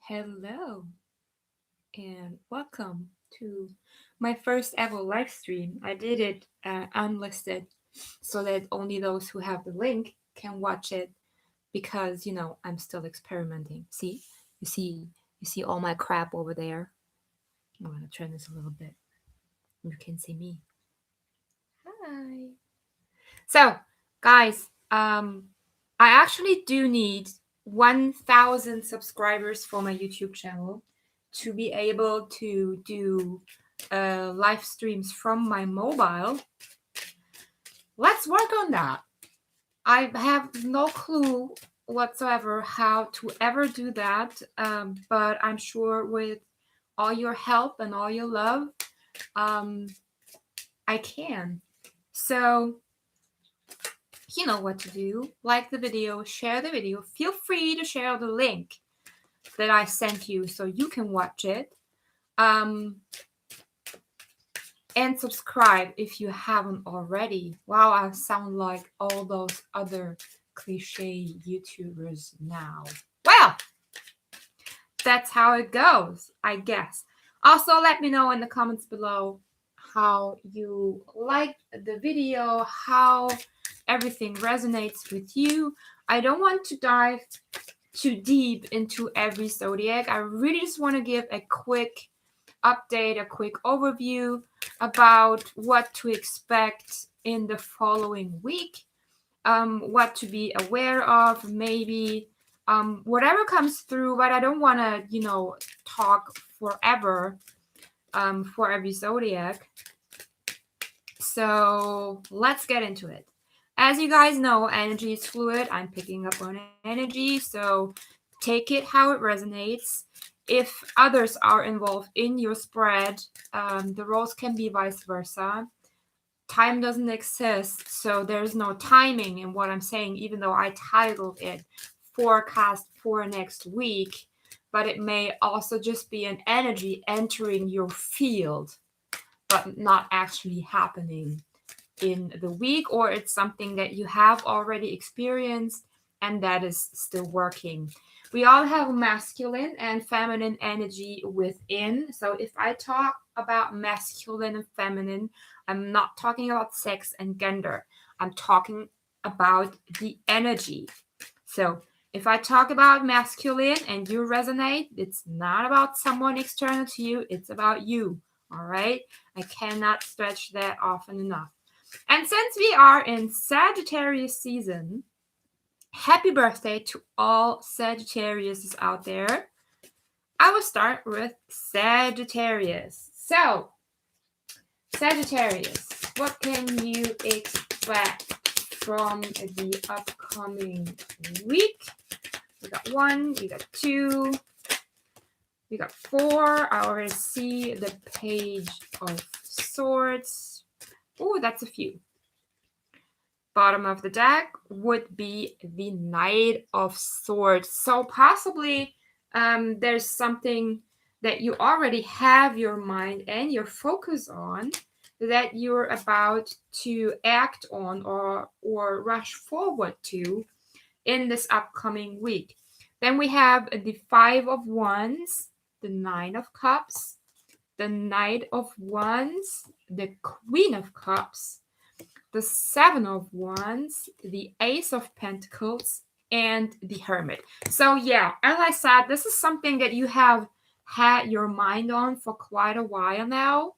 Hello and welcome to my first ever live stream. I did it unlisted so that only those who have the link can watch it because I'm still experimenting. You see all my crap over there. I'm gonna turn this a little bit. You can see me. Hi. So, guys, I actually do need 1,000 subscribers for my YouTube channel to be able to do live streams from my mobile. Let's work on that. I have no clue whatsoever how to ever do that, but I'm sure with all your help and all your love, I can. So, you know what to do. Like the video, share the video. Feel free to share the link that I sent you so you can watch it. And subscribe if you haven't already. Wow, I sound like all those other cliche YouTubers now. Well, that's how it goes, I guess. Also, let me know in the comments below how you liked the video, how everything resonates with you. I don't want to dive too deep into every zodiac. I really just want to give a quick update, a quick overview about what to expect in the following week, what to be aware of, maybe whatever comes through, but I don't want to, talk forever for every zodiac. So let's get into it. As you guys know, energy is fluid. I'm picking up on energy, so take it how it resonates. If others are involved in your spread, the roles can be vice versa. Time doesn't exist, so there's no timing in what I'm saying, even though I titled it Forecast for Next Week, but it may also just be an energy entering your field, but not actually happening in the week, or it's something that you have already experienced and that is still working. We all have masculine and feminine energy within. So if I talk about masculine and feminine, I'm not talking about sex and gender. I'm talking about the energy. So if I talk about masculine and you resonate, it's not about someone external to you, it's about you. All right? I cannot stretch that often enough. And since we are in Sagittarius season, happy birthday to all Sagittarius out there. I will start with Sagittarius. So, Sagittarius, what can you expect from the upcoming week? We got 1, we got 2, we got 4. I already see the Page of Swords. Oh, that's a few. Bottom of the deck would be the Knight of Swords. So possibly there's something that you already have your mind and your focus on that you're about to act on or rush forward to in this upcoming week. Then we have the 5 of Wands, the 9 of Cups, the Knight of Wands, the Queen of Cups, the 7 of Wands, the Ace of Pentacles, and the Hermit. So yeah, as I said, this is something that you have had your mind on for quite a while now.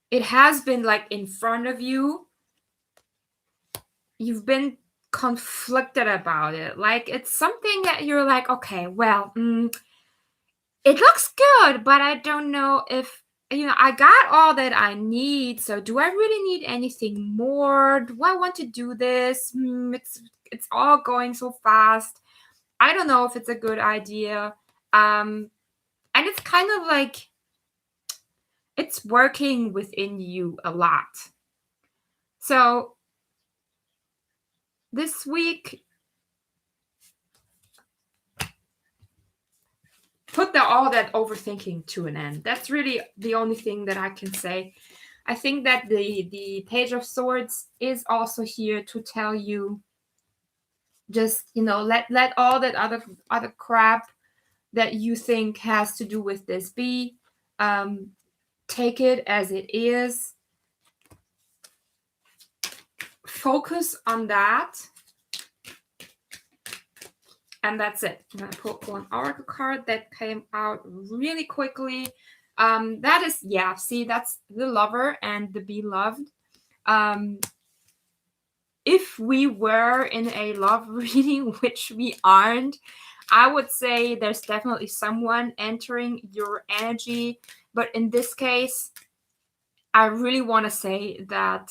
It has been like in front of you. You've been conflicted about it. Like it's something that you're like, okay, well, it looks good, but I don't know if I got all that I need. So do I really need anything more? Do I want to do this? It's all going so fast. I don't know if it's a good idea. And it's kind of like it's working within you a lot. So this week, put all that overthinking to an end. That's really the only thing that I can say. I think that the Page of Swords is also here to tell you Just, let all that other crap that you think has to do with this be. Take it as it is. Focus on that. And that's it. I'm going to put one oracle card that came out really quickly. That is, see, that's the lover and the beloved. If we were in a love reading, which we aren't, I would say there's definitely someone entering your energy. But in this case, I really want to say that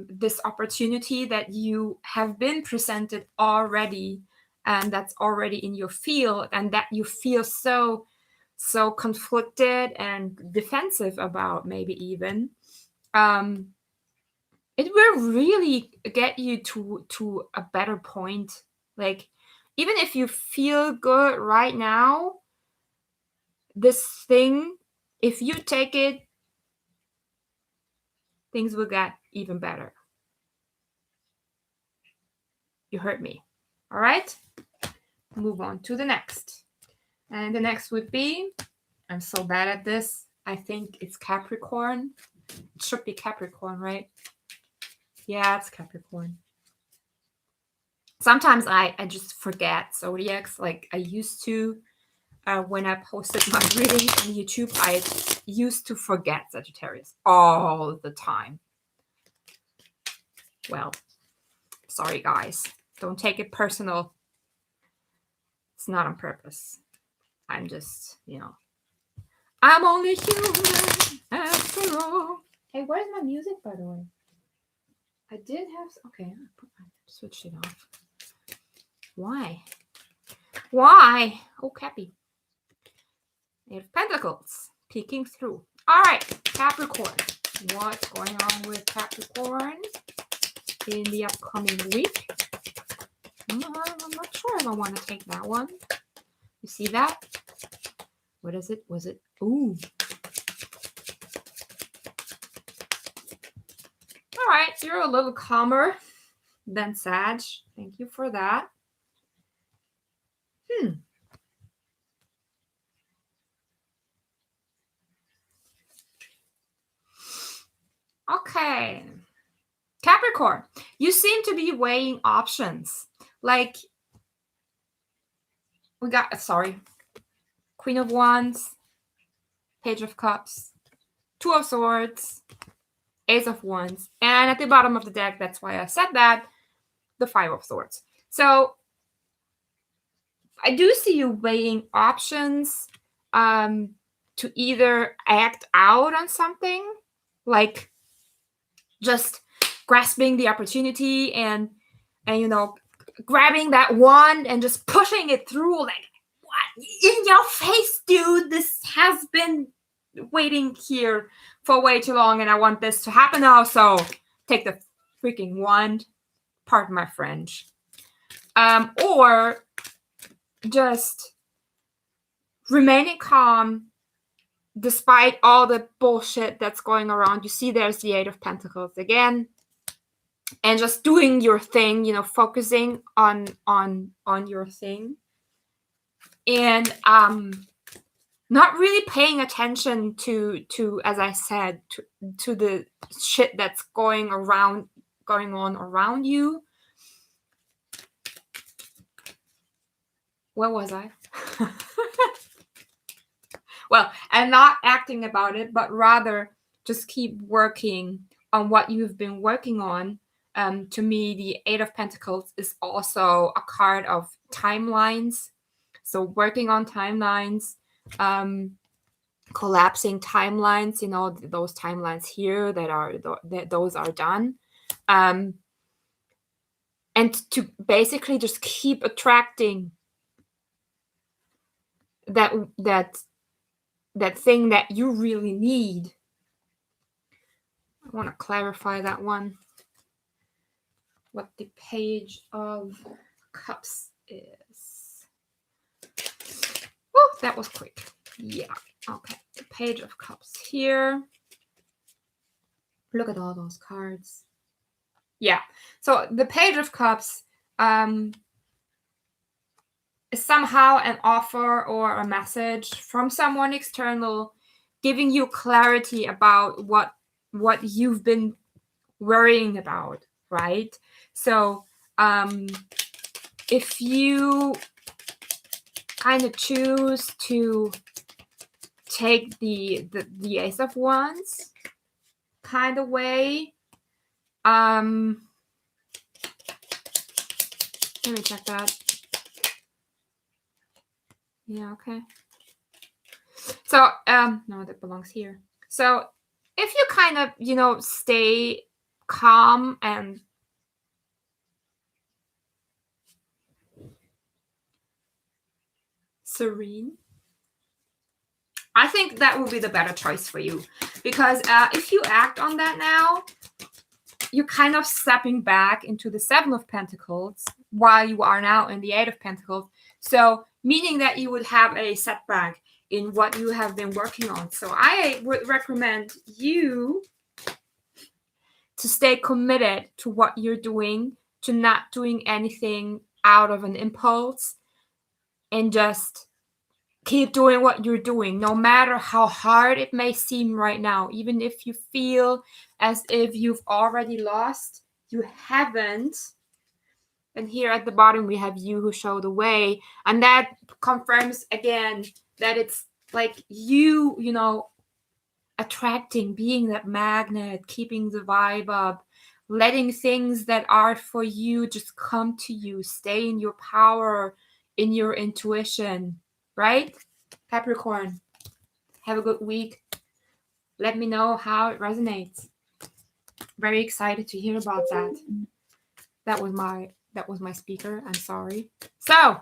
this opportunity that you have been presented already, and that's already in your field, and that you feel so conflicted and defensive about, maybe even, it will really get you to a better point. Like, even if you feel good right now, this thing, if you take it, things will get even better. You heard me. All right? Move on to the next. And the next would be, I'm so bad at this, I think it's Capricorn. It should be Capricorn, right? Yeah, it's Capricorn. Sometimes I just forget Zodiacs. Like I used to, when I posted my readings on YouTube, I used to forget Sagittarius all the time. Well, sorry guys. Don't take it personal. It's not on purpose. I'm just, I'm only human after all. Hey, where's my music, by the way? I did have... Okay, I switched it off. Why? Oh, Cappy. Eight of Pentacles. Peeking through. All right, Capricorn. What's going on with Capricorn in the upcoming week? I'm not sure if I want to take that one. You see that? What is it? Was it? Ooh. All right, you're a little calmer than Sag. Thank you for that. Okay. Capricorn, you seem to be weighing options. Like, we got, Queen of Wands, Page of Cups, Two of Swords, Ace of Wands, and at the bottom of the deck, that's why I said that, the Five of Swords. So I do see you weighing options to either act out on something, like just grasping the opportunity and grabbing that wand and just pushing it through, like, what, in your face, dude, this has been waiting here for way too long and I want this to happen now, so take the freaking wand, pardon my French. Or just remaining calm despite all the bullshit that's going around. You see there's the Eight of Pentacles again. And just doing your thing, focusing on your thing. And not really paying attention to as I said, to the shit that's going on around you. Where was I? Well, and not acting about it, but rather just keep working on what you've been working on. To me, the Eight of Pentacles is also a card of timelines. So working on timelines, collapsing timelines, those timelines here those are done. And to basically just keep attracting that thing that you really need. I want to clarify that one. What the Page of Cups is. Oh, that was quick. Yeah. Okay. The Page of Cups here. Look at all those cards. Yeah. So the Page of Cups is somehow an offer or a message from someone external giving you clarity about what you've been worrying about, right? So if you kind of choose to take the Ace of Wands kind of way, let me check that. Yeah, okay. So no, that belongs here. So if you kind of, you know, stay calm and serene, I think that will be the better choice for you. Because if you act on that now, you're kind of stepping back into the Seven of Pentacles while you are now in the Eight of Pentacles. So meaning that you would have a setback in what you have been working on. So I would recommend you to stay committed to what you're doing, to not doing anything out of an impulse, and just keep doing what you're doing, no matter how hard it may seem right now. Even if you feel as if you've already lost, you haven't. And here at the bottom, we have you who show the way. And that confirms again that it's like you know, attracting, being that magnet, keeping the vibe up, letting things that are for you just come to you, stay in your power, in your intuition, right? Capricorn, have a good week. Let me know how it resonates. Very excited to hear about that. That was my speaker. I'm sorry. So,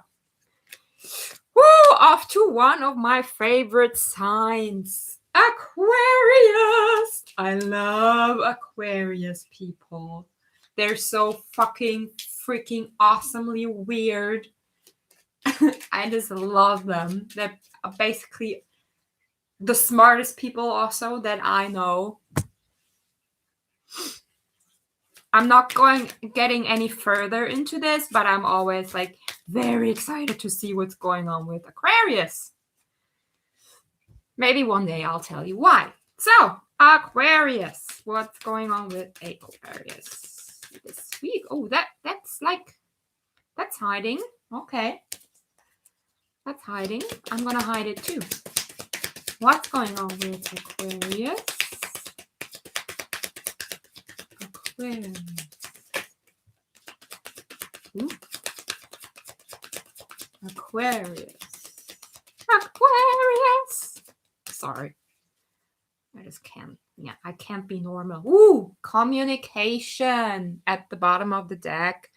off to one of my favorite signs, Aquarius. I love Aquarius people. They're so fucking freaking awesomely weird. I just love them. They're basically the smartest people also that I know. I'm not getting any further into this, but I'm always like very excited to see what's going on with Aquarius. Maybe one day I'll tell you why. So, Aquarius. What's going on with Aquarius this week? Oh, that's hiding. Okay. That's hiding. I'm going to hide it too. What's going on with Aquarius? Aquarius. Ooh. Aquarius. Aquarius. Sorry. I just can't. Yeah, I can't be normal. Ooh, communication at the bottom of the deck.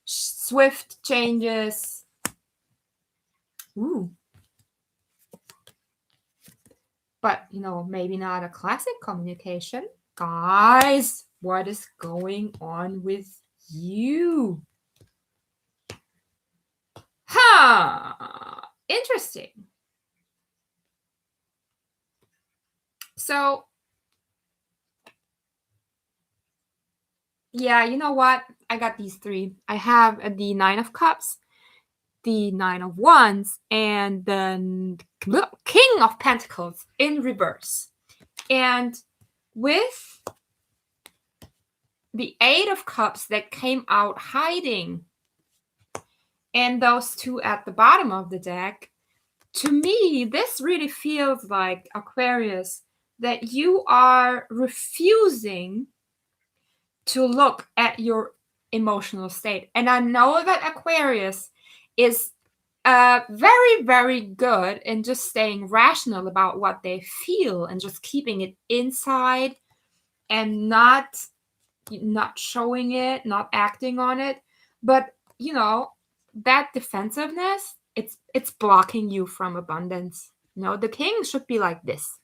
Swift changes. Ooh. But, you know, maybe not a classic communication. Guys, what is going on with you? Interesting. So, yeah, you know what? I got these three. I have the Nine of Cups, the Nine of Wands, and the King of Pentacles in reverse. And with the Eight of Cups that came out hiding, and those two at the bottom of the deck, to me, this really feels like, Aquarius, that you are refusing to look at your emotional state. And I know that Aquarius is very, very good in just staying rational about what they feel and just keeping it inside and not showing it, not acting on it. But, you know, that defensiveness, it's blocking you from abundance. You know, the king should be like this.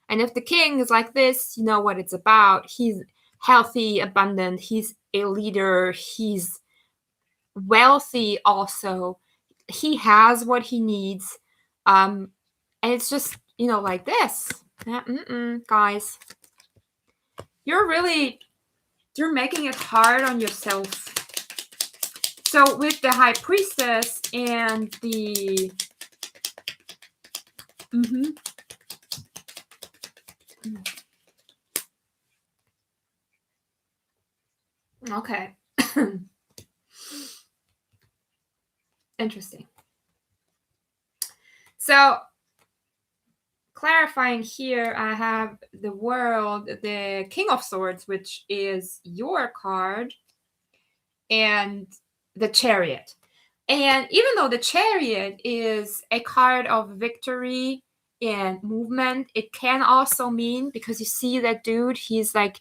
And if the king is like this, you know what it's about. He's healthy, abundant. He's a leader. He's wealthy also. He has what he needs. And it's just, you know, like this. Guys, you're making it hard on yourself. So with the High Priestess and the okay. Interesting. So clarifying here, I have the World, the King of Swords, which is your card, and the Chariot. And even though the Chariot is a card of victory and movement, it can also mean, because you see that dude, he's like,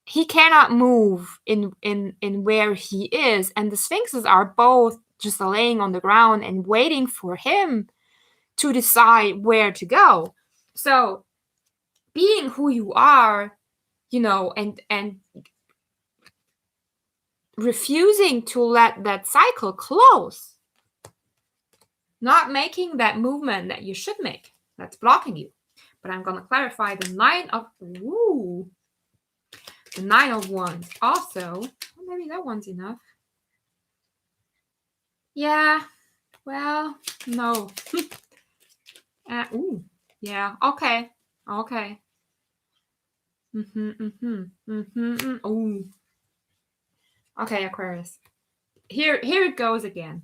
he cannot move in where he is, and the Sphinxes are both just laying on the ground and waiting for him to decide where to go. So being who you are, and refusing to let that cycle close, not making that movement that you should make, that's blocking you. But I'm going to clarify the Nine of Wands also. Maybe that one's enough. Yeah, well, no. Yeah, okay. Ooh. Okay, Aquarius. Here it goes again.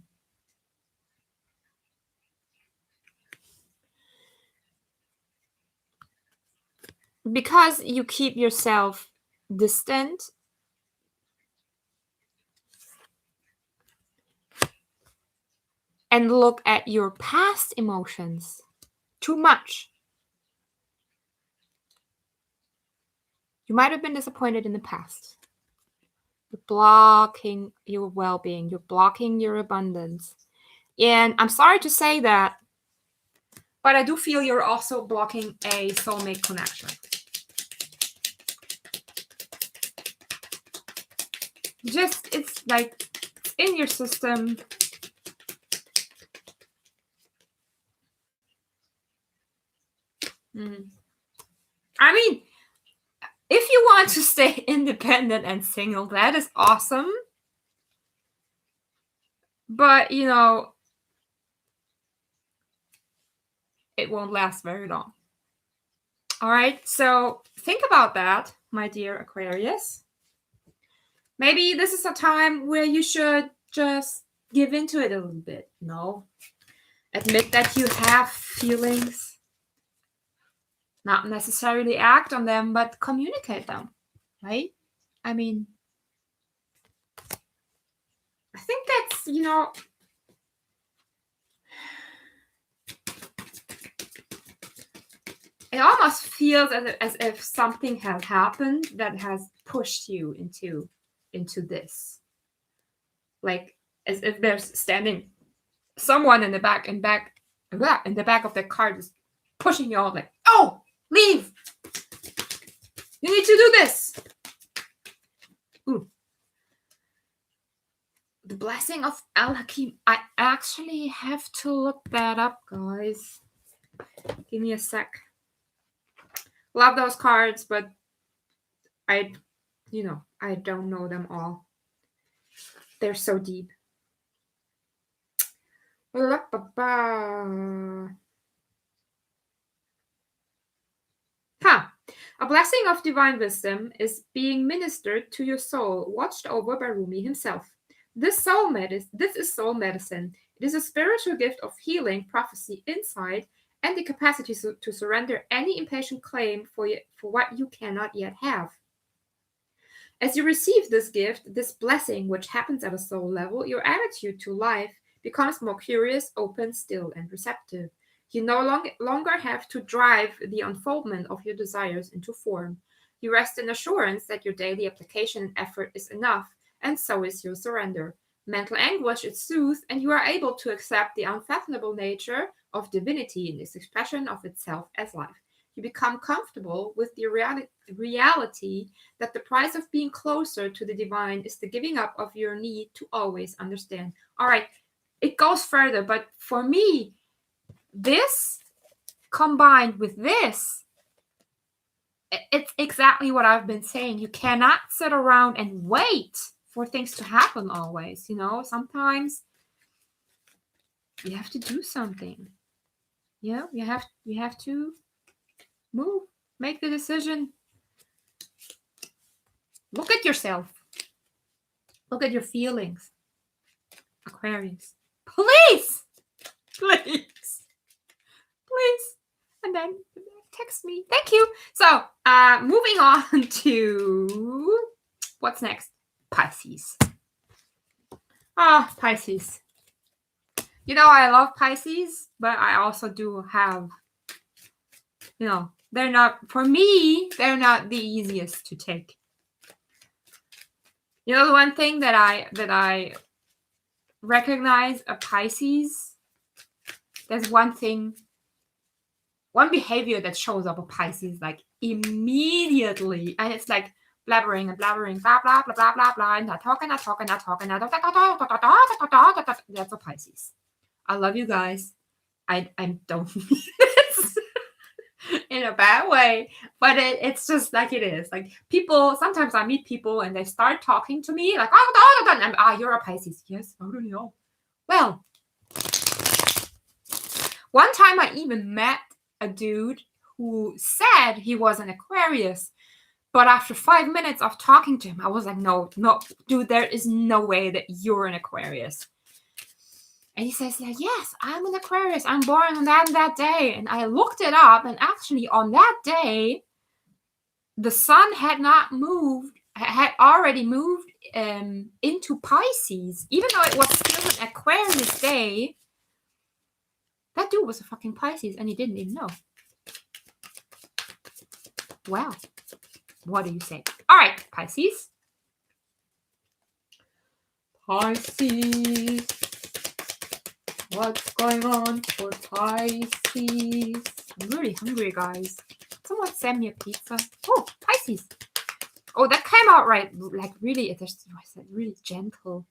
Because you keep yourself distant, and look at your past emotions too much, you might have been disappointed in the past. You're blocking your well-being. You're blocking your abundance. And I'm sorry to say that, but I do feel you're also blocking a soulmate connection. Just, it's like in your system. I mean, if you want to stay independent and single, that is awesome. But, it won't last very long. All right, so think about that, my dear Aquarius. Maybe this is a time where you should just give into it a little bit. Admit that you have feelings. Not necessarily act on them, but communicate them, right? I mean, I think that's, it almost feels as if something has happened that has pushed you into this. Like, as if there's standing someone in the back of the car just pushing you out, like, oh, leave! You need to do this! Ooh. The Blessing of Al-Hakim. I actually have to look that up, guys. Give me a sec. Love those cards, but I don't know them all. They're so deep. A blessing of divine wisdom is being ministered to your soul, watched over by Rumi himself. This is soul medicine. It is a spiritual gift of healing, prophecy, insight, and the capacity to surrender any impatient claim for what you cannot yet have. As you receive this gift, this blessing, which happens at a soul level, your attitude to life becomes more curious, open, still, and receptive. You no longer have to drive the unfoldment of your desires into form. You rest in assurance that your daily application and effort is enough, and so is your surrender. Mental anguish is soothed, and you are able to accept the unfathomable nature of divinity in its expression of itself as life. You become comfortable with the reality that the price of being closer to the divine is the giving up of your need to always understand. All right, it goes further, but for me, this combined with this, it's exactly what I've been saying. You cannot sit around and wait for things to happen always, you know? Sometimes you have to do something. You know, you have to move, make the decision. Look at yourself. Look at your feelings. Aquarius. Please! Please. Please. And then text me. Thank you. So, moving on to what's next? Pisces. Pisces. You know, I love Pisces, but I also do have, you know, they're not, for me, they're not the easiest to take. You know, the one thing that I recognize a Pisces, there's one behavior that shows up a Pisces like immediately, and it's like blabbering and blabbering, blah blah blah blah blah blah, and not talking. That's a Pisces. I love you guys. I don't mean this in a bad way, but it's just like it is. Like people, sometimes I meet people and they start talking to me like, you're a Pisces. Yes, how do you know? Well, one time I even met a dude who said he was an Aquarius, but after 5 minutes of talking to him, I was like, no, dude, there is no way that you're an Aquarius. And he says, yeah, yes, I'm an Aquarius. I'm born on that day. And I looked it up, and actually on that day, the sun had already moved into Pisces. Even though it was still an Aquarius day, that dude was a fucking Pisces, and he didn't even know. Well, what do you say? All right, Pisces. Pisces. What's going on for Pisces? I'm really hungry, guys. Someone send me a pizza. Oh, Pisces. Oh, that came out right. Like really, it was really gentle,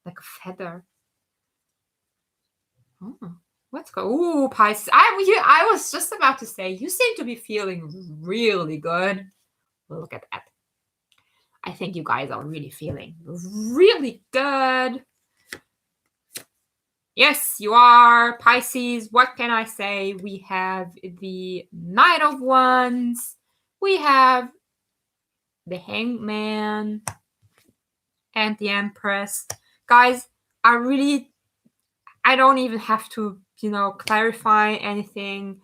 like a feather. Oh, let's go. Ooh, Pisces. I was just about to say, you seem to be feeling really good. Look at that. I think you guys are really feeling really good. Yes, you are, Pisces. What can I say? We have the Knight of Wands. We have the Hangman and the Empress. Guys, I don't even have to, clarify anything.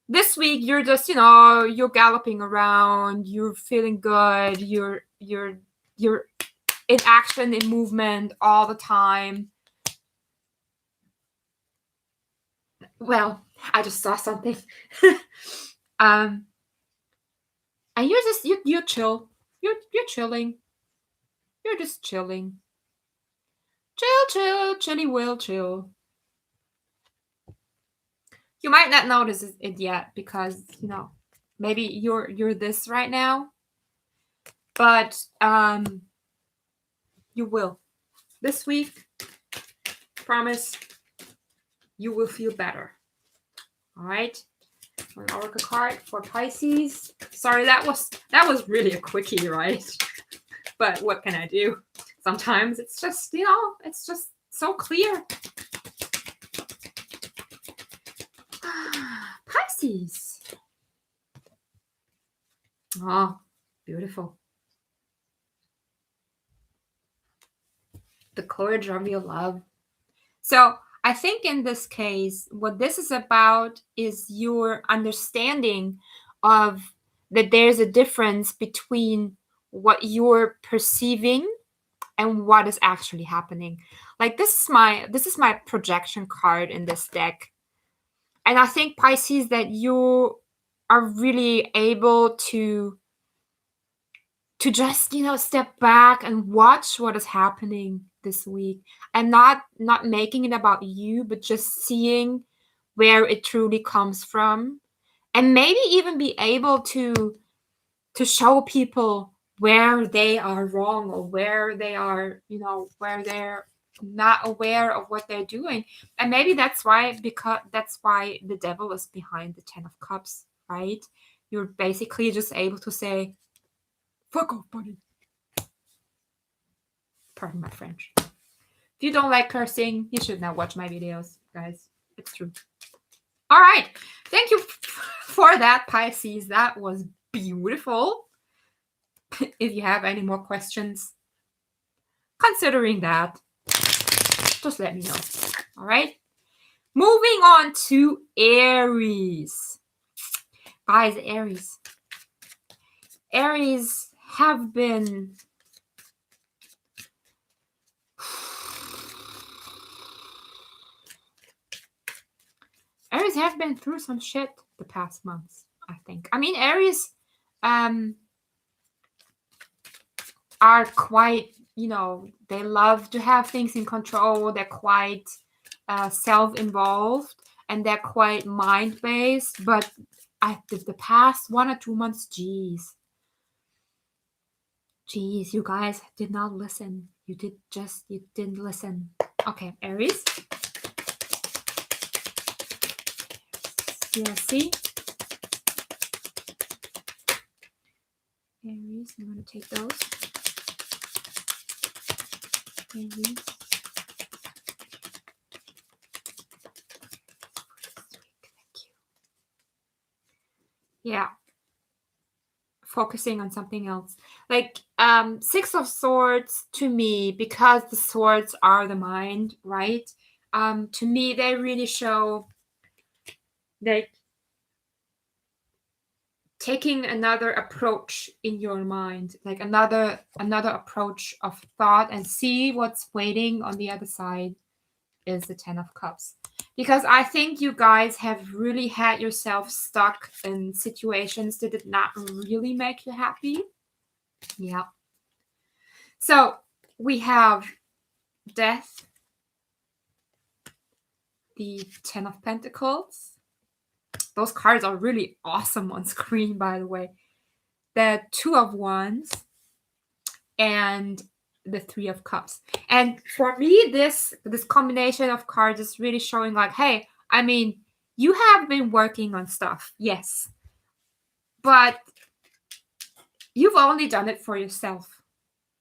This week, you're just, you're galloping around. You're feeling good. You're in action, in movement all the time. Well, I just saw something. And you're chill. You're chilling. You're just chilling. Chill, chilly will chill. You might not notice it yet because, maybe you're this right now. But you will. This week, promise, you will feel better. All right? An oracle card for Pisces. Sorry, that was really a quickie, right? But what can I do? Sometimes it's just, it's just so clear. Pisces. Oh, beautiful. The courage of your love. So I think in this case, what this is about is your understanding of that there's a difference between what you're perceiving and what is actually happening. Like this is my projection card in this deck. And I think, Pisces, that you are really able to just, step back and watch what is happening this week, and not making it about you, but just seeing where it truly comes from, and maybe even be able to show people where they are wrong, or where they are, where they're not aware of what they're doing. And maybe that's why the devil is behind the 10 of Cups, right? You're basically just able to say, fuck off, buddy. Pardon my French. If you don't like cursing, you should not watch my videos, guys. It's true. All right. Thank you for that, Pisces. That was beautiful. If you have any more questions considering that, just let me know. All right. Moving on to Aries. Guys, Aries. Aries have been through some shit the past months, I think. I mean, Aries are quite, they love to have things in control. They're quite self-involved, and they're quite mind-based. But the past 1 or 2 months, geez, you guys did not listen. You didn't listen. Okay, Aries. Yeah, see? Aries, I'm going to take those. Aries. Yeah. Focusing on something else. Like, Six of Swords, to me, because the swords are the mind, right? To me, they really show, like, taking another approach in your mind, like another approach of thought, and see what's waiting on the other side is the 10 of Cups. Because I think you guys have really had yourself stuck in situations that did not really make you happy. Yeah. So we have Death, the 10 of Pentacles. Those cards are really awesome on screen, by the way. The 2 of Wands and the 3 of Cups. And for me, this combination of cards is really showing, like, hey, I mean, you have been working on stuff, yes, but you've only done it for yourself,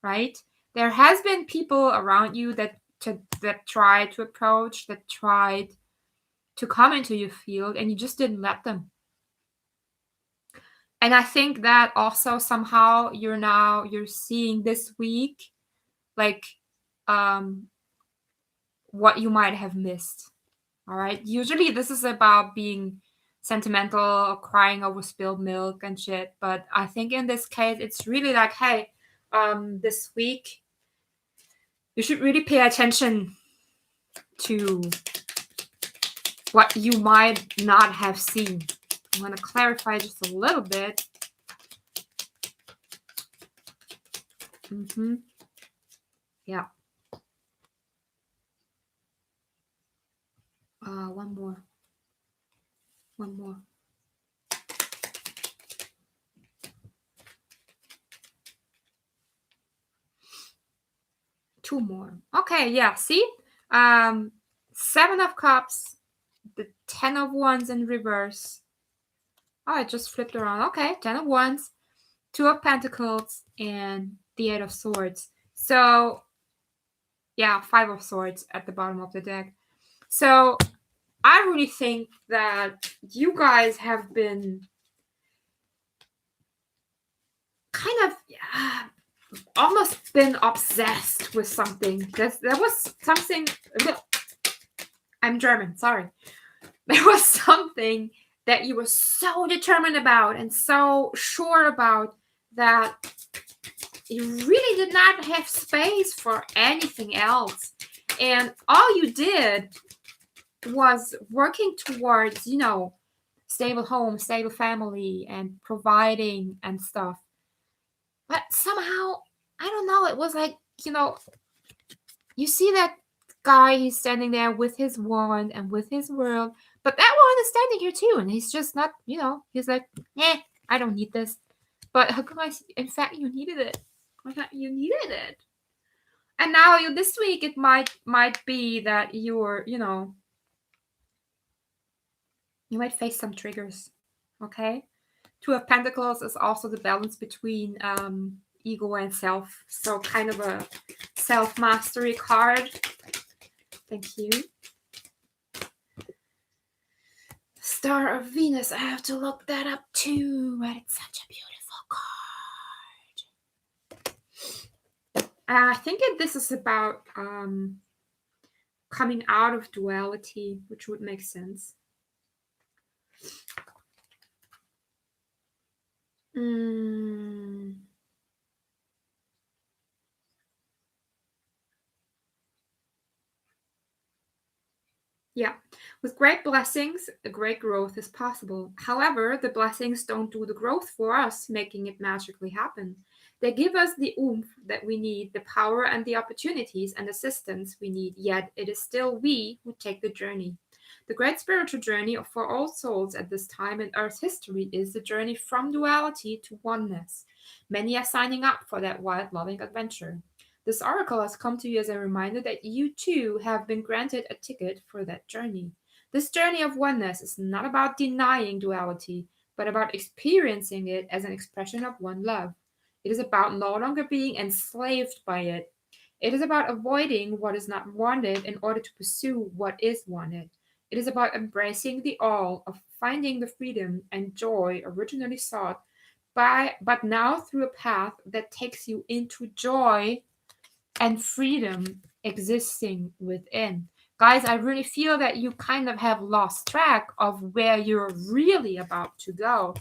right? There has been people around you that tried to approach, that tried to come into your field, and you just didn't let them. And I think that also somehow you're seeing this week, like, what you might have missed. All right. Usually this is about being sentimental or crying over spilled milk and shit. But I think in this case, it's really like, hey, this week, you should really pay attention to what you might not have seen. I'm going to clarify just a little bit. Yeah. One more. Two more. Okay, yeah, see? 7 of Cups, the 10 of Wands in reverse. Oh, I just flipped around. Okay, 10 of Wands, 2 of Pentacles, and the 8 of Swords. So, yeah, 5 of Swords at the bottom of the deck. So, I really think that you guys have been kind of almost been obsessed with something. There was something. I'm German, sorry. There was something that you were so determined about and so sure about that you really did not have space for anything else. And all you did was working towards, stable home, stable family, and providing and stuff. But somehow, I don't know, it was like, you see that guy, he's standing there with his wand and with his world, but that wand is standing here too, and he's just not, he's like, I don't need this. But how come in fact, you needed it. You needed it. And now this week, it might be that you're, you might face some triggers, okay? 2 of Pentacles is also the balance between ego and self. So kind of a self-mastery card. Thank you. Star of Venus. I have to look that up too, but it's such a beautiful card. I think this is about coming out of duality, which would make sense. Yeah, with great blessings, a great growth is possible. However, the blessings don't do the growth for us, making it magically happen. They give us the oomph that we need, the power and the opportunities and assistance we need, yet it is still we who take the journey. The great spiritual journey for all souls at this time in Earth's history is the journey from duality to oneness. Many are signing up for that wild, loving adventure. This oracle has come to you as a reminder that you too have been granted a ticket for that journey. This journey of oneness is not about denying duality, but about experiencing it as an expression of one love. It is about no longer being enslaved by it. It is about avoiding what is not wanted in order to pursue what is wanted. It is about embracing the all of finding the freedom and joy originally sought but now through a path that takes you into joy and freedom existing within. Guys, I really feel that you kind of have lost track of where you're really about to go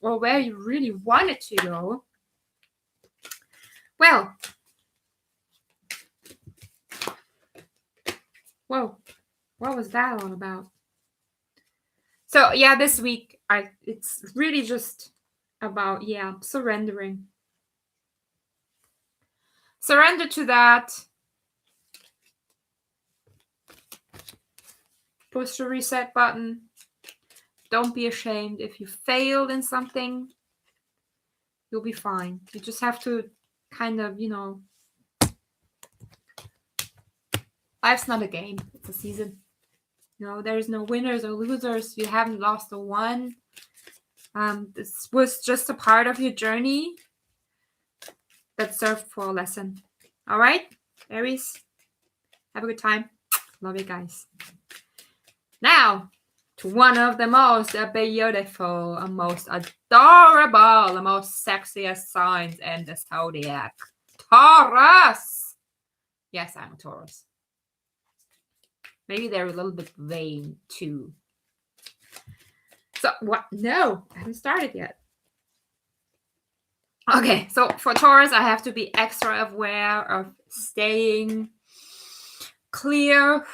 or where you really wanted to go. Well, whoa, what was that all about? So yeah, this week it's really just about surrendering. Surrender to that. Push the reset button. Don't be ashamed if you failed in something. You'll be fine. You just have to kind of, life's not a game. It's a season. There's no winners or losers. You haven't lost a one. This was just a part of your journey that served for a lesson. All right, Aries, have a good time. Love you guys. Now, to one of the most beautiful, most adorable, the most sexiest signs in the Zodiac. Taurus! Yes, I'm a Taurus. Maybe they're a little bit vain too. So, what? No, I haven't started yet. Okay, so for Taurus, I have to be extra aware of staying clear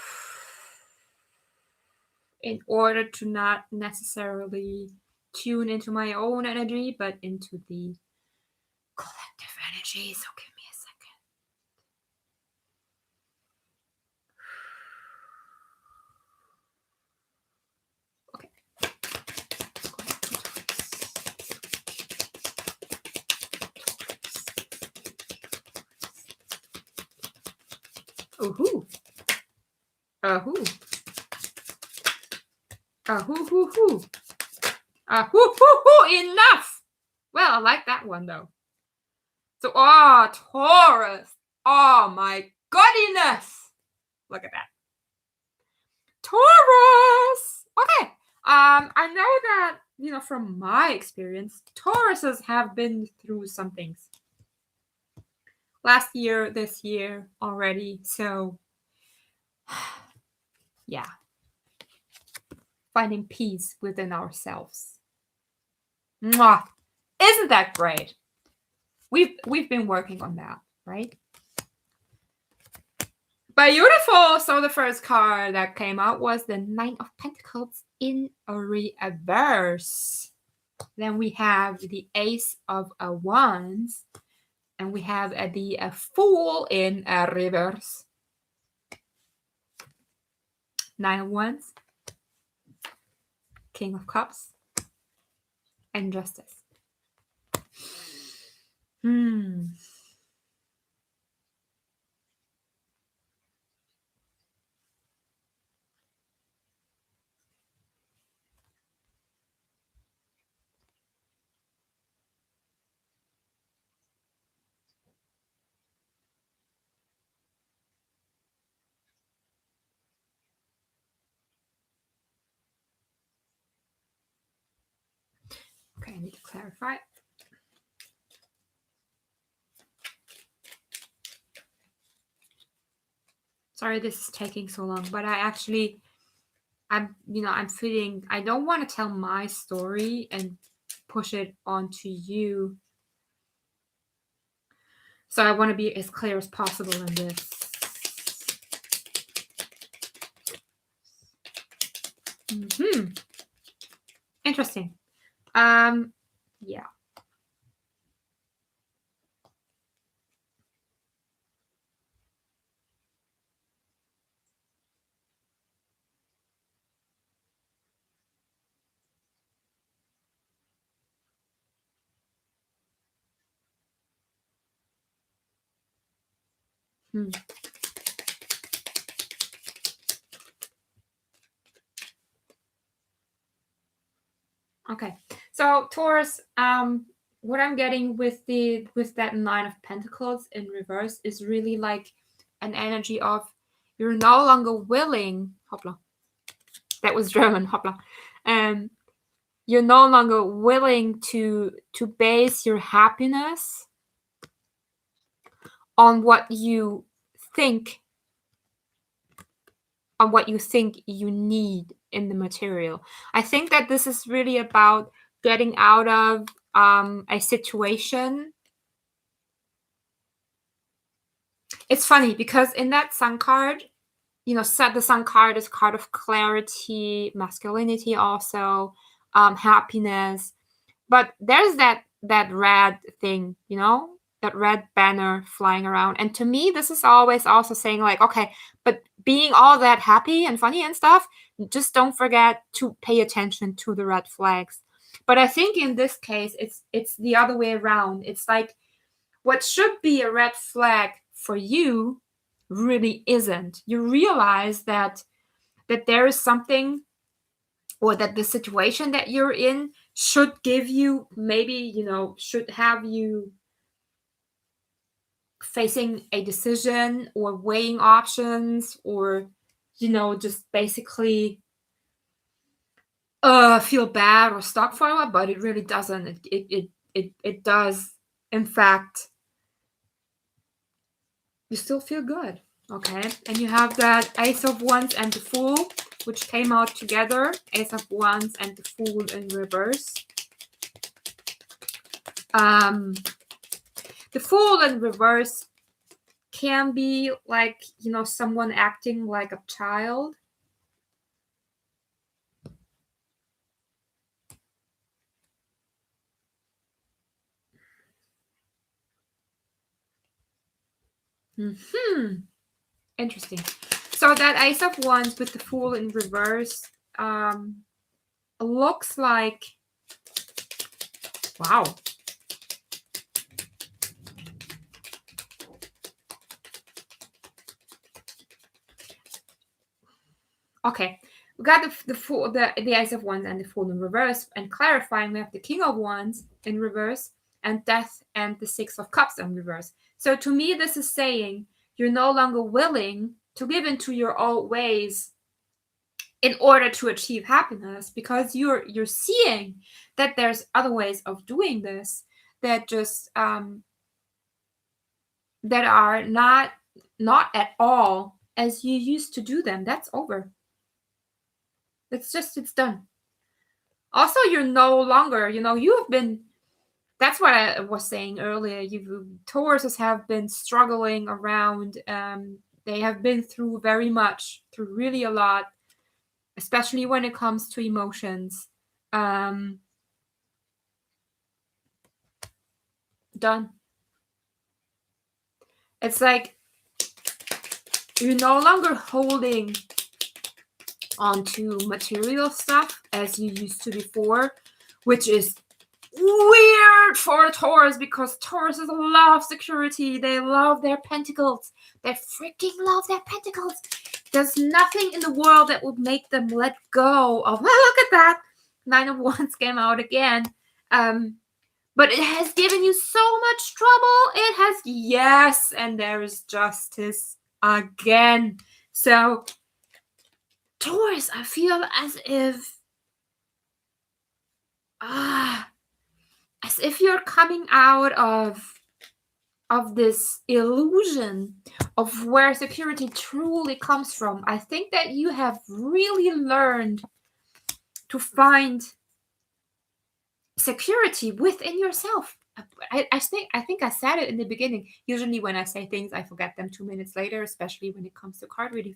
in order to not necessarily tune into my own energy, but into the collective energy. So give me a second. Okay. Ooh-hoo. Ahoo. Ahoo-hoo-hoo. Ahoo-hoo-hoo. Enough. Well, I like that one, though. So, Taurus. Oh, my goodness. Look at that. Taurus. Okay. I know that, from my experience, Tauruses have been through some things. Last year, this year already. So, yeah. Finding peace within ourselves. Mwah. Isn't that great? We've been working on that, right? Beautiful. So the first card that came out was the Nine of Pentacles in a reverse. Then we have the Ace of Wands. And we have the Fool in a reverse. Nine of Wands. King of Cups. And Justice. I need to clarify. Sorry this is taking so long, but I'm feeling I don't want to tell my story and push it onto you. So I want to be as clear as possible in this. Interesting. Yeah. Okay. So Taurus, what I'm getting with that Nine of Pentacles in reverse is really like an energy of you're no longer willing. Hoppla. That was German. Hoppla. You're no longer willing to base your happiness on what you think you need in the material. I think that this is really about getting out of a situation. It's funny because in that Sun card, the Sun card is a card of clarity, masculinity, also happiness. But there's that red thing, that red banner flying around. And to me, this is always also saying like, okay, but being all that happy and funny and stuff, just don't forget to pay attention to the red flags. But I think in this case, it's the other way around. It's like what should be a red flag for you really isn't. You realize that there is something, or that the situation that you're in should give you, maybe, should have you facing a decision or weighing options, or just basically feel bad or stuck for a while, but it really doesn't. It does, in fact, you still feel good. Okay, and you have that Ace of Wands and the Fool, which came out together. Ace of Wands and the Fool in reverse. The Fool in reverse can be like, someone acting like a child. Interesting. So that Ace of Wands with the Fool in reverse looks like, wow. Okay, we got the Ace of Wands and the Fool in reverse, and clarifying, we have the King of Wands in reverse, and Death and the Six of Cups in reverse. So to me, this is saying you're no longer willing to give into your old ways in order to achieve happiness, because you're seeing that there's other ways of doing this that just that are not at all as you used to do them. That's over. It's done. Also, you're no longer, you've been, that's what I was saying earlier. Tauruses have been struggling around. They have been through really a lot, especially when it comes to emotions. Done. It's like you're no longer holding onto material stuff as you used to before, which is weird for a Taurus, because Tauruses love security. They love their pentacles. They freaking love their pentacles. There's nothing in the world that would make them let go of, look at that. Nine of Wands came out again. But it has given you so much trouble. It has, yes, and there is justice again. So Taurus, I feel as if as if you're coming out of this illusion of where security truly comes from. I think that you have really learned to find security within yourself. I think I said it in the beginning. Usually when I say things, I forget them 2 minutes later, especially when it comes to card reading.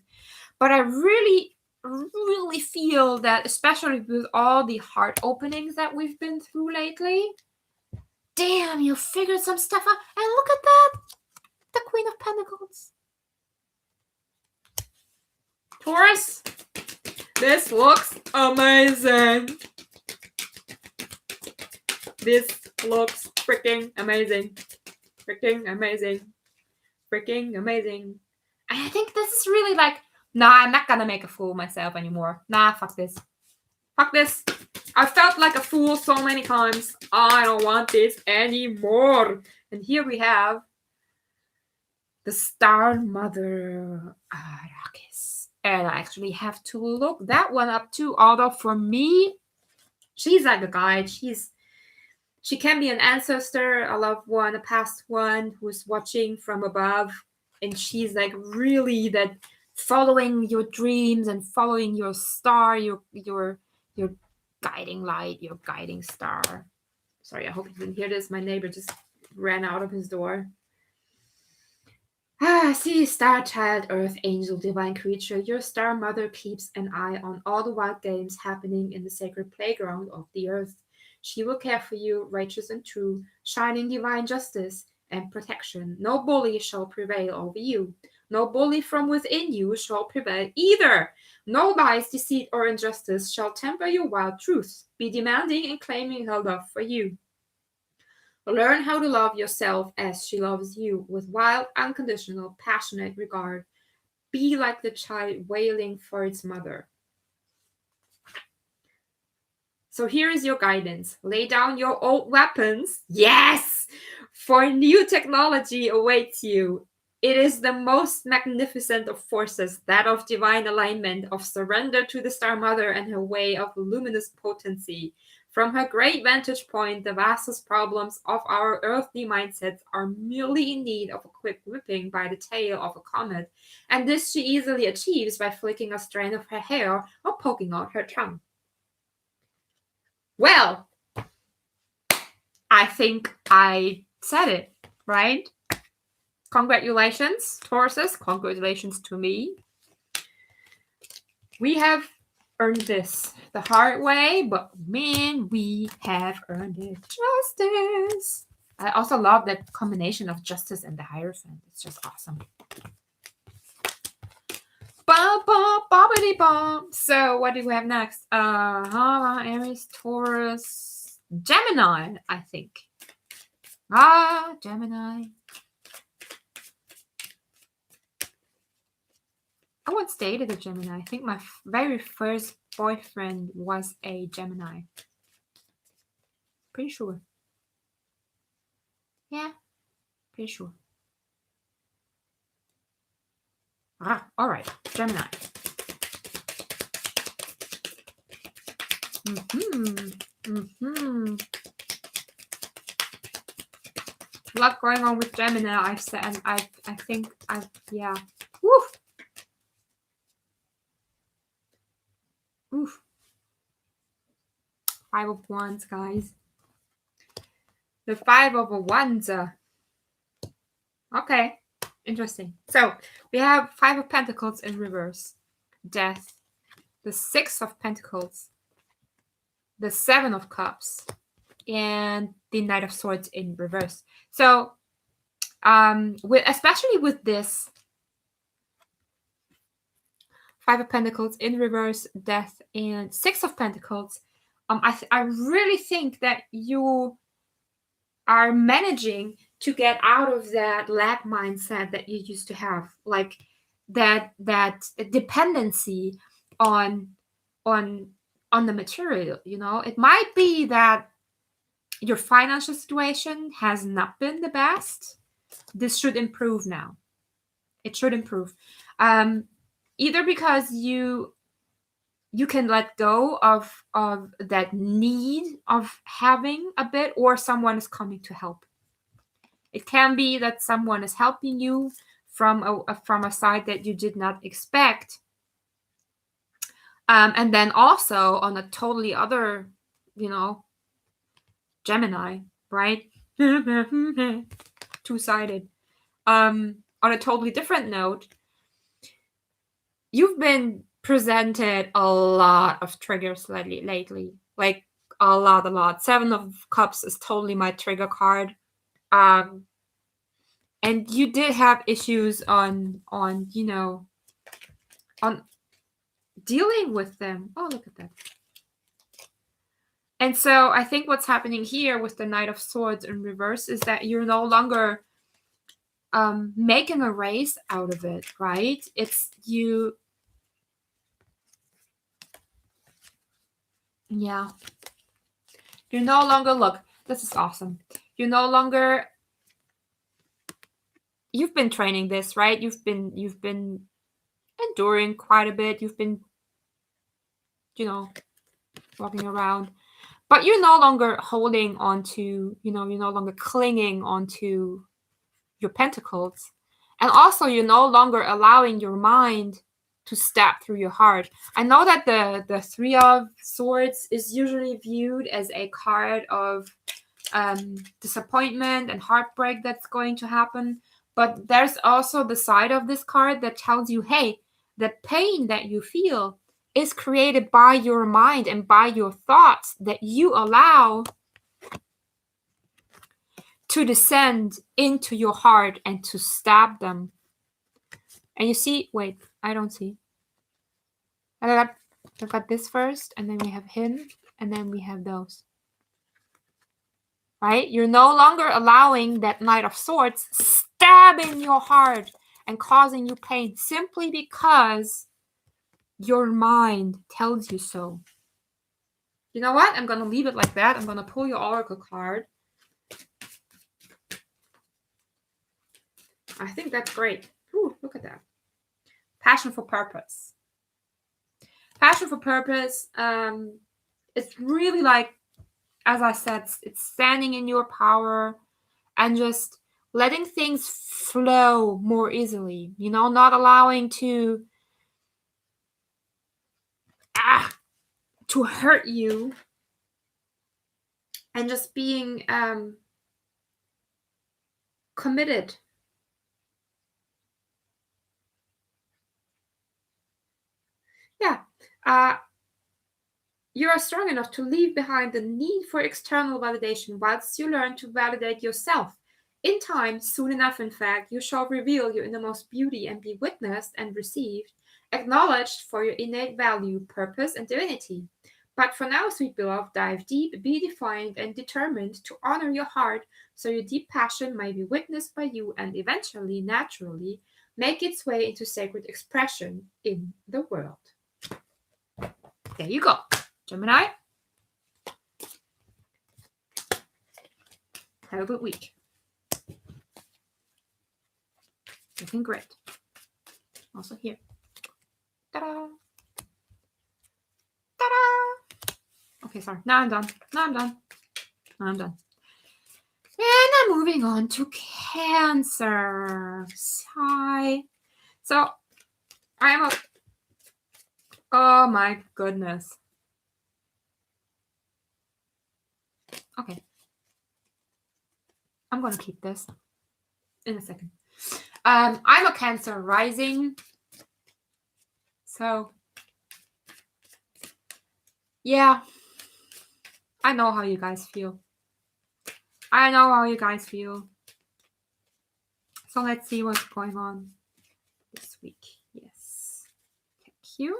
But I really, really feel that, especially with all the heart openings that we've been through lately, damn, you figured some stuff out. And look at that, the Queen of Pentacles. Taurus, this looks amazing. This looks freaking amazing. Freaking amazing. Freaking amazing. And I think this is really like, nah, I'm not gonna make a fool of myself anymore. Nah, fuck this. Fuck this. I felt like a fool so many times. I don't want this anymore. And here we have the Star Mother Arrakis. And I actually have to look that one up too. Although for me, she's like a guide. She can be an ancestor, a loved one, a past one who's watching from above. And she's like really that following your dreams and following your star, your guiding light, your guiding star. Sorry, I hope you didn't hear this. My neighbor just ran out of his door. See, star child, earth angel, divine creature, your star mother keeps an eye on all the wild games happening in the sacred playground of the earth. She will care for you, righteous and true, shining divine justice and protection. No bully shall prevail over you. No bully from within you shall prevail either. No lies, deceit, or injustice shall temper your wild truth. Be demanding and claiming her love for you. Learn how to love yourself as she loves you, with wild, unconditional, passionate regard. Be like the child wailing for its mother. So here is your guidance. Lay down your old weapons. Yes! For new technology awaits you. It is the most magnificent of forces, that of divine alignment, of surrender to the Star Mother and her way of luminous potency. From her great vantage point, the vastest problems of our earthly mindsets are merely in need of a quick whipping by the tail of a comet, and this she easily achieves by flicking a strand of her hair or poking out her tongue. Well, I think I said it, right? Congratulations, Tauruses. Congratulations to me. We have earned this the hard way, but man, we have earned it. Justice. I also love that combination of justice and the Hierophant. It's just awesome. So what do we have next? Aries, Taurus, Gemini, I think. Gemini. I once dated a Gemini. I think my very first boyfriend was a Gemini. Pretty sure. Yeah, pretty sure. All right, Gemini. A lot going on with Gemini. I think yeah. Woof. Oof. 5 of Wands, guys. The 5 of Wands. Okay, interesting. So we have 5 of Pentacles in reverse. Death. The 6 of Pentacles. The 7 of Cups. And the Knight of Swords in reverse. So, especially with this 5 of Pentacles in reverse, Death, and 6 of Pentacles, I really think that you are managing to get out of that lack mindset that you used to have, like that dependency on the material. You know, it might be that your financial situation has not been the best. This should improve now. It should improve. Either because you you can let go of that need of having a bit, or someone is coming to help. It can be that someone is helping you from a side that you did not expect. And then also on a totally other, Gemini, right? Two-sided. On a totally different note, you've been presented a lot of triggers lately. Like a lot. 7 of Cups is totally my trigger card. And you did have issues on dealing with them. Oh, look at that. And so I think what's happening here with the Knight of Swords in reverse is that you're no longer making a race out of it, right? It's you. Yeah. You're no longer, look, this is awesome. You're no longer, you've been training this, right? You've been enduring quite a bit. You've been, walking around. But you're no longer holding on to, you're no longer clinging onto your pentacles. And also, you're no longer allowing your mind to stab through your heart. I know that the 3 of Swords is usually viewed as a card of disappointment and heartbreak that's going to happen. But there's also the side of this card that tells you, hey, the pain that you feel is created by your mind and by your thoughts that you allow to descend into your heart and to stab them. And you see, wait, I don't see. I've got this first, and then we have him, and then we have those. Right? You're no longer allowing that Knight of Swords stabbing your heart and causing you pain simply because your mind tells you so. You know what? I'm going to leave it like that. I'm going to pull your Oracle card. I think that's great. Ooh, look at that. Passion for purpose. Passion for purpose, it's really like, as I said, it's standing in your power and just letting things flow more easily, not allowing to hurt you, and just being committed. Yeah. You are strong enough to leave behind the need for external validation whilst you learn to validate yourself. In time, soon enough in fact, you shall reveal your innermost beauty and be witnessed and received, acknowledged for your innate value, purpose, and divinity. But for now, sweet beloved, dive deep, be defiant and determined to honor your heart so your deep passion may be witnessed by you and eventually, naturally, make its way into sacred expression in the world. There you go. Gemini, have a good week. Looking great. Also here. Ta-da! Ta-da! Okay, sorry. Now I'm done. And I'm moving on to Cancer. Hi. So, oh my goodness. Okay. I'm going to keep this in a second. I'm a Cancer rising. So, yeah. I know how you guys feel. So let's see what's going on this week. Yes. Thank you.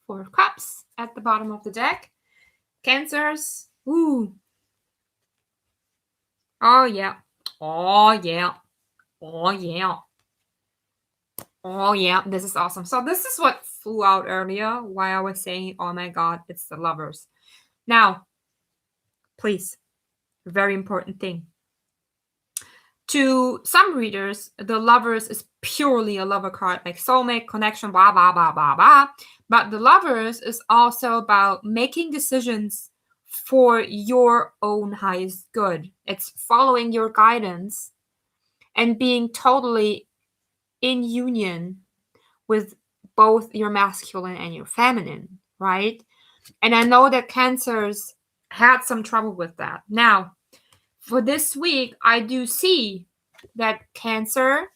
Four of Cups at the bottom of the deck. Cancers. Ooh. Oh, yeah. Oh, yeah, this is awesome. So this is what flew out earlier, why I was saying, oh my God, it's the Lovers. Now, please, very important thing. To some readers, the Lovers is purely a lover card, like soulmate, connection, blah, blah, blah, blah, blah. But the Lovers is also about making decisions for your own highest good. It's following your guidance and being totally in union with both your masculine and your feminine, right? And I know that Cancers had some trouble with that. Now, for this week, I do see that Cancer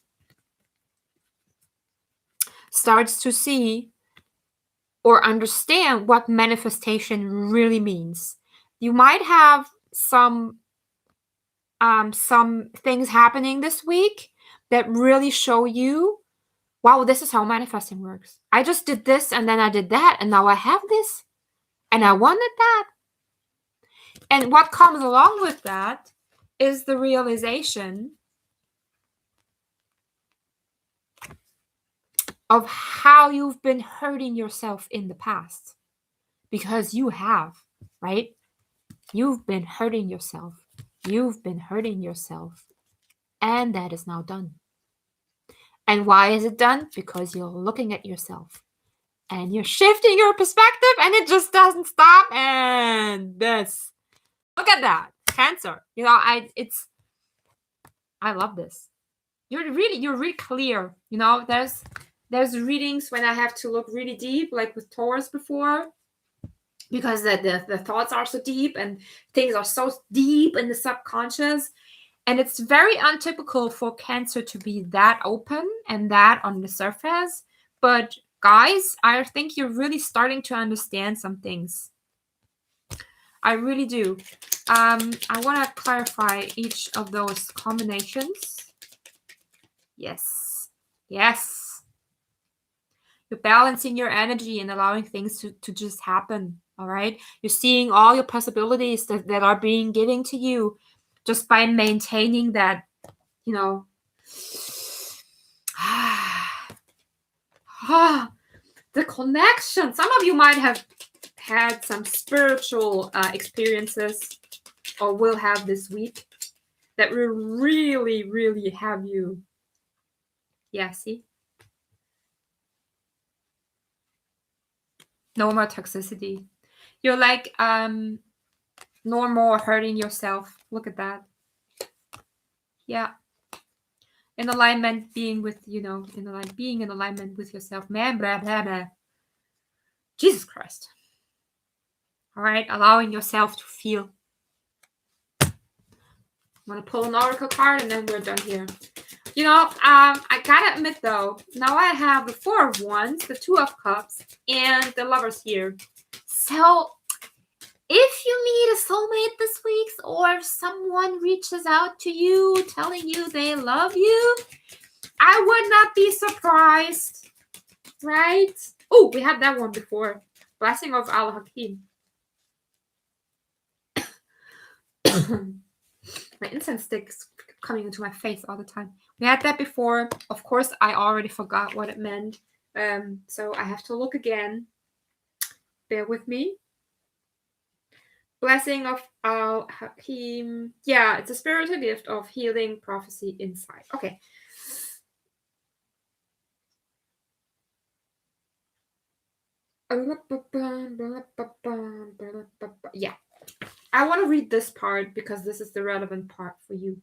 starts to see or understand what manifestation really means. You might have some things happening this week that really show you, wow, this is how manifesting works. I just did this and then I did that and now I have this and I wanted that. And what comes along with that is the realization of how you've been hurting yourself in the past. Because you have, right? You've been hurting yourself. You've been hurting yourself. And that is now done. And why is it done? Because you're looking at yourself. And you're shifting your perspective and it just doesn't stop. And this. Look at that. Cancer. You know, I love this. You're really clear. You know, there's readings when I have to look really deep, like with Taurus before, because the thoughts are so deep and things are so deep in the subconscious. And it's very untypical for Cancer to be that open and that on the surface. But guys, I think you're really starting to understand some things. I really do. I want to clarify each of those combinations. Yes. Yes. You're balancing your energy and allowing things to just happen. All right. You're seeing all your possibilities that are being given to you just by maintaining that, you know, the connection. Some of you might have had some spiritual experiences or will have this week that will really, really have you. Yeah, see? No more toxicity. You're like, no more hurting yourself. Look at that. Yeah. In alignment, being with, being in alignment with yourself. Man, blah, blah, blah. Jesus Christ. All right. Allowing yourself to feel. I'm going to pull an oracle card and then we're done here. You know, I gotta admit though, now I have the Four of Wands, the Two of Cups, and the Lovers here. So, if you meet a soulmate this week, or if someone reaches out to you telling you they love you, I would not be surprised, right? Oh, we had that one before. Blessing of Al-Hakim. My incense stick's coming into my face all the time. We had that before. Of course, I already forgot what it meant. So I have to look again. Bear with me. Blessing of Al-Hakim. Yeah, it's a spiritual gift of healing, prophecy, insight. Okay. Yeah. I want to read this part because this is the relevant part for you.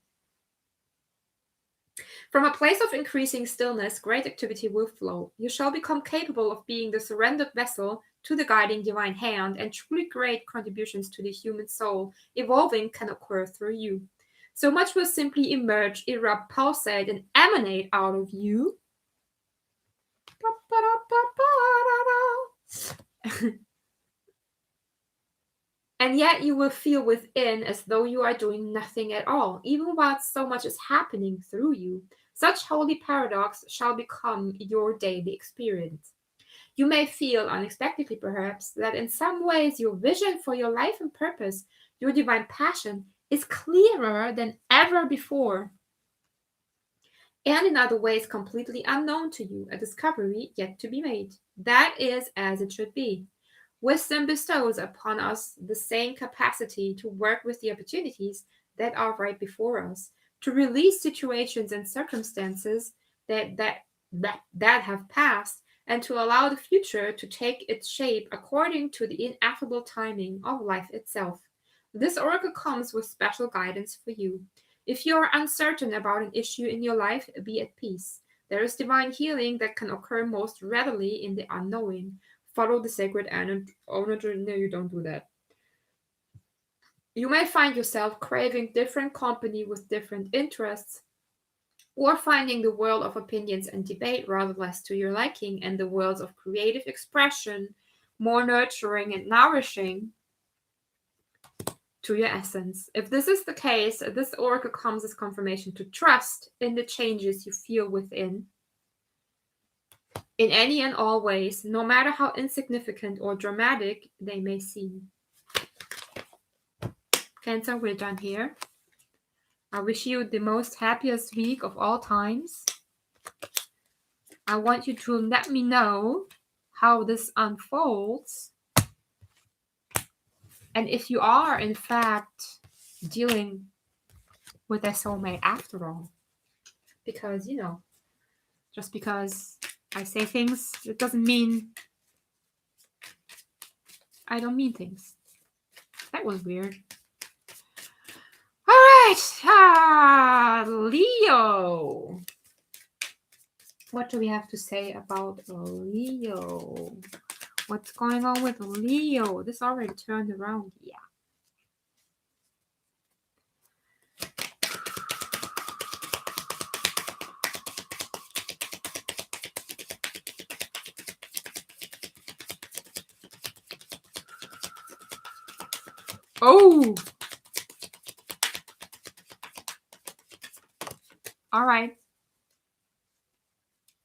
From a place of increasing stillness, great activity will flow. You shall become capable of being the surrendered vessel to the guiding divine hand, and truly great contributions to the human soul evolving can occur through you. So much will simply emerge, erupt, pulsate, and emanate out of you. And yet you will feel within as though you are doing nothing at all, even while so much is happening through you. Such holy paradox shall become your daily experience. You may feel unexpectedly, perhaps, that in some ways your vision for your life and purpose, your divine passion, is clearer than ever before. and in other ways completely unknown to you, a discovery yet to be made. That is as it should be. Wisdom bestows upon us the same capacity to work with the opportunities that are right before us, to release situations and circumstances that have passed, and to allow the future to take its shape according to the ineffable timing of life itself. This oracle comes with special guidance for you. If you are uncertain about an issue in your life, be at peace. There is divine healing that can occur most readily in the unknowing. Follow the sacred energy. No, you don't do that. You may find yourself craving different company with different interests, or finding the world of opinions and debate rather less to your liking, and the worlds of creative expression more nurturing and nourishing to your essence. If this is the case, this oracle comes as confirmation to trust in the changes you feel within in any and all ways, no matter how insignificant or dramatic they may seem. Cancer, we're done here. I wish you the most happiest week of all times. I want you to let me know how this unfolds. And if you are, in fact, dealing with a soulmate after all. Because, just because I say things, it doesn't mean I don't mean things. That was weird. All right, Leo. What do we have to say about Leo? What's going on with Leo? This already turned around. Yeah. Oh. All right.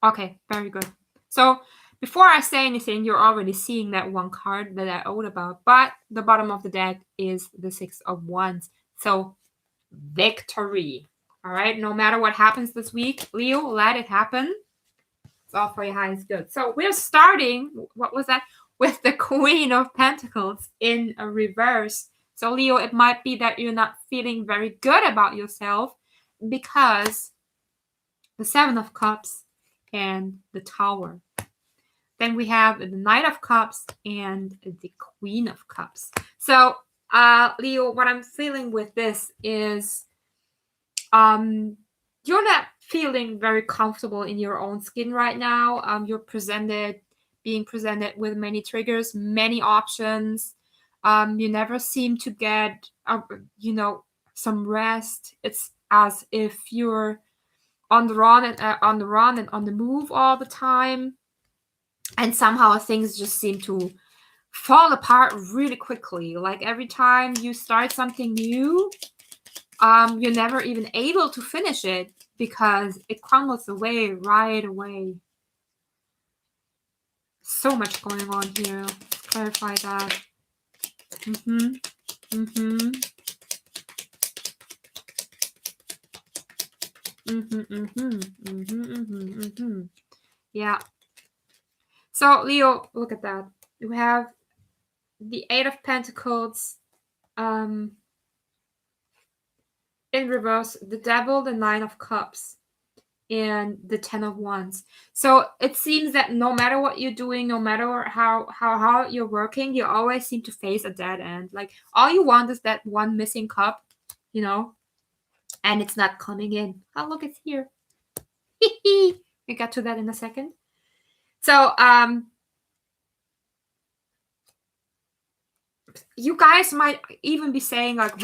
Okay, very good. So before I say anything, you're already seeing that one card that I owed about, but the bottom of the deck is the Six of Wands. So victory. All right, no matter what happens this week, Leo, let it happen. It's all for your highest good. So we're starting, what was that? With the Queen of Pentacles in a reverse. So Leo, it might be that you're not feeling very good about yourself because the Seven of Cups and the Tower. Then we have the Knight of Cups and the Queen of Cups. So, Leo, what I'm feeling with this is you're not feeling very comfortable in your own skin right now. You're being presented with many triggers, many options. You never seem to get, some rest. It's as if you're on the run and on the move all the time, and somehow things just seem to fall apart really quickly. Like every time you start something new, you're never even able to finish it because it crumbles away right away. So much going on here. Let's clarify that. Yeah. So, Leo, look at that. You have the Eight of Pentacles in reverse, the Devil, the Nine of Cups, and the Ten of Wands. So it seems that no matter what you're doing, no matter how hard you're working, you always seem to face a dead end. Like all you want is that one missing cup, and it's not coming in. Oh, look, it's here. We got to that in a second. So, you guys might even be saying like,